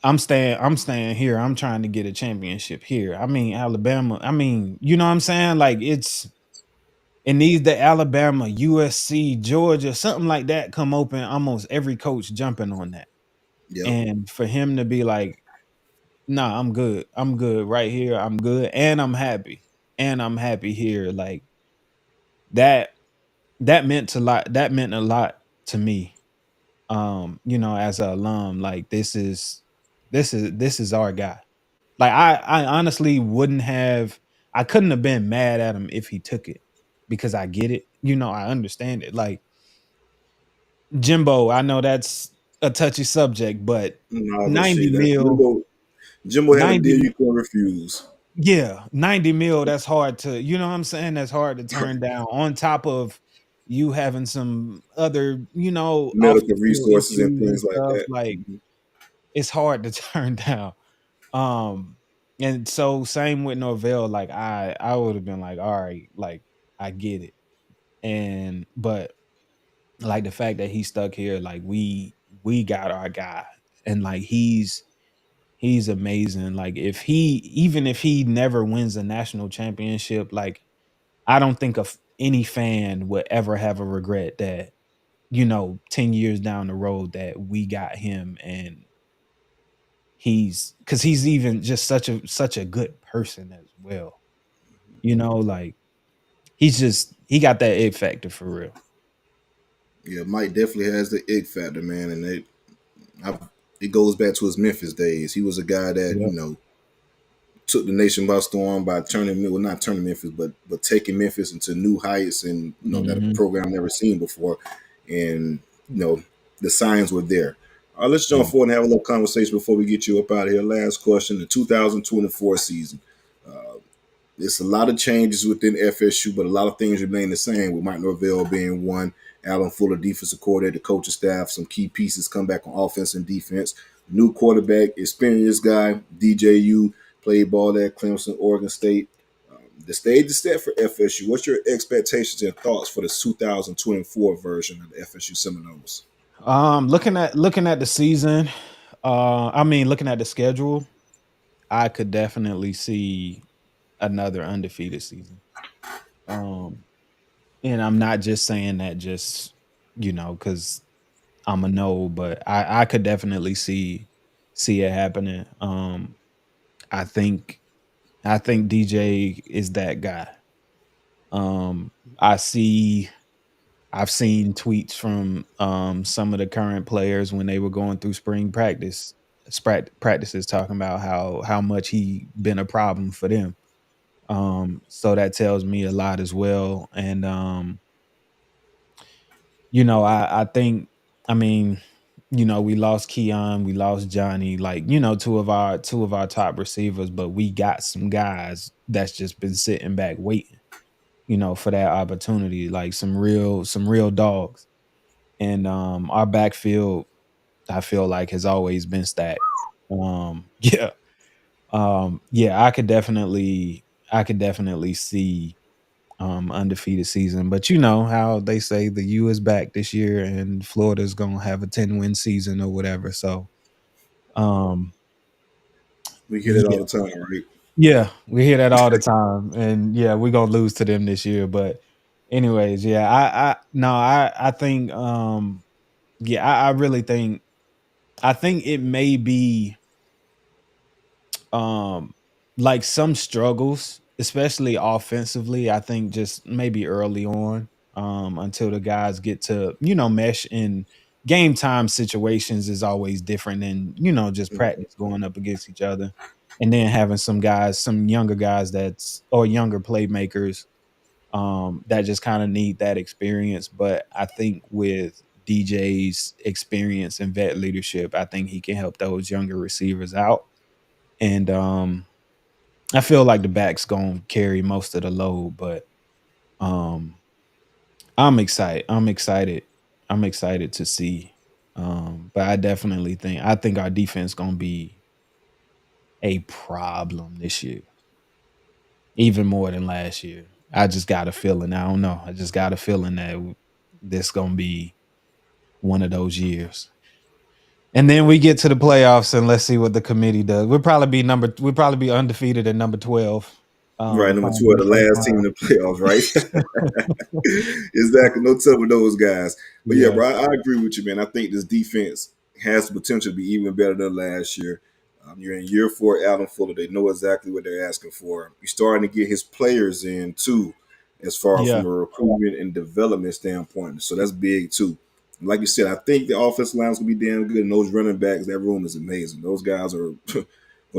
I'm staying here. I'm trying to get a championship here." I mean, Alabama. I mean, you know what I'm saying? Like, it needs the Alabama, USC, Georgia, something like that come open. Almost every coach jumping on that, Yep. and for him to be like, "Nah, I'm good. I'm good right here. I'm good, and I'm happy, and I'm happy here." Like that. That meant a lot to me. As an alum, like, this is our guy. Like, I honestly I couldn't have been mad at him if he took it, because I get it. I understand it. Like, Jimbo, I know that's a touchy subject, but No, but 90 shit, that mil, Jimbo had a 90 deal you couldn't refuse. yeah, 90 mil, that's hard to, you know what I'm saying? That's hard to turn down, on top of you having some other, off the Medical field resources and issues and things like stuff. that. Like, it's hard to turn down. Um, and so same with Norvell, like, I would have been like, all right, like, I get it. But like, the fact that he stuck here, like, we got our guy. And like, he's amazing. Like, even if he never wins a national championship, like, I don't think of any fan would ever have a regret that, 10 years down the road, that we got him. And he's even just such a good person as well. Like, he got that it factor for real. Yeah, Mike definitely has the ick factor, man, and I, it goes back to his Memphis days. He was a guy that Yep. took the nation by storm by well, not turning Memphis, but taking Memphis into new heights, and that a Mhm. program never seen before, and the signs were there. All right, let's jump Yeah. forward and have a little conversation before we get you up out of here. Last question: the 2024 season. There's a lot of changes within FSU, but a lot of things remain the same, with Mike Norvell being one, Alan Fuller, defensive coordinator, the coaching staff, some key pieces come back on offense and defense. New quarterback, experienced guy, DJU, played ball at Clemson, Oregon State. The stage is set for FSU. What's your expectations and thoughts for the 2024 version of the FSU Seminoles? Looking at the season, looking at the schedule, I could definitely see another undefeated season. Um, and I'm not just saying that just, because I'm a no, but I could definitely see it happening. I think I think DJ is that guy. Um, I see I've seen tweets from some of the current players when they were going through spring practices, talking about how much he been a problem for them. So that tells me a lot as well. And I think, I mean, we lost Keon, we lost Johnny, like, two of our top receivers, but we got some guys that's just been sitting back waiting, for that opportunity, like some real dogs. And our backfield, I feel like, has always been stacked. Yeah. Yeah, I could definitely see undefeated season. But you know how they say the U is back this year and Florida's gonna have a 10-win season or whatever. So um We hear that all yeah, the time, right? Yeah, we hear that all the time, and yeah, we're gonna lose to them this year. But anyways, yeah, I think, yeah, I really think, I think it may be, um, like some struggles, especially offensively. I think just maybe early on, until the guys get to, mesh in game time situations is always different than, just practice going up against each other. And then having some guys, some younger guys or younger playmakers, that just kind of need that experience. But I think with DJ's experience and vet leadership, I think he can help those younger receivers out. And I feel like the back's gonna carry most of the load, but um I'm excited. I'm excited. I'm excited to see. But I think our defense gonna be a problem this year, even more than last year. I just got a feeling. I don't know. I just got a feeling that this gonna be one of those years. And then we get to the playoffs and let's see what the committee does. We'll probably be undefeated at number 12. Right, If number I'm 12, in the the first last team in round. the playoffs, right? Exactly. No trouble with those guys. But yeah, Yeah. bro, I agree with you, man. I think this defense has the potential to be even better than last year. You're in year four, Adam Fuller. They know exactly what they're asking for. You're starting to get his players in too, as far Yeah. from a recruitment and development standpoint. So that's big too. Like you said, I think the offensive line's gonna be damn good, and those running backs, that room is amazing. Those guys are going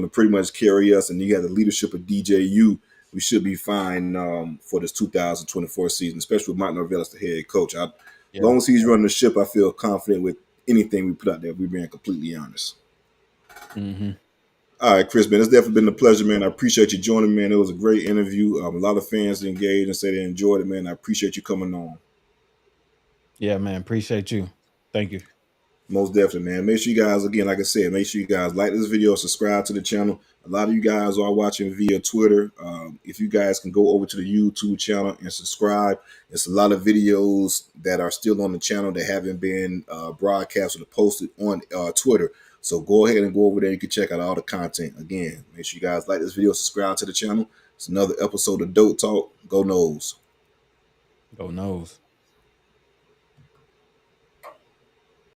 to pretty much carry us, and you have the leadership of DJU. We should be fine for this 2024 season, especially with Mike Norvell as the head coach. As Yeah. long as he's running the ship, I feel confident with anything we put out there. If we're being completely honest. Mhm. All right, Chris, man, it's definitely been a pleasure, man. I appreciate you joining, man. It was a great interview. A lot of fans engaged and said they enjoyed it, man. I appreciate you coming on. Yeah, man. Appreciate you. Thank you. Most definitely, man. Make sure you guys, again, like I said, make sure you guys like this video, subscribe to the channel. A lot of you guys are watching via Twitter. If you guys can go over to the YouTube channel and subscribe, it's a lot of videos that are still on the channel that haven't been broadcast or posted on Twitter. So go ahead and go over there. You can check out all the content. Again, make sure you guys like this video, subscribe to the channel. It's another episode of Dope Talk. Go Nose. Go knows.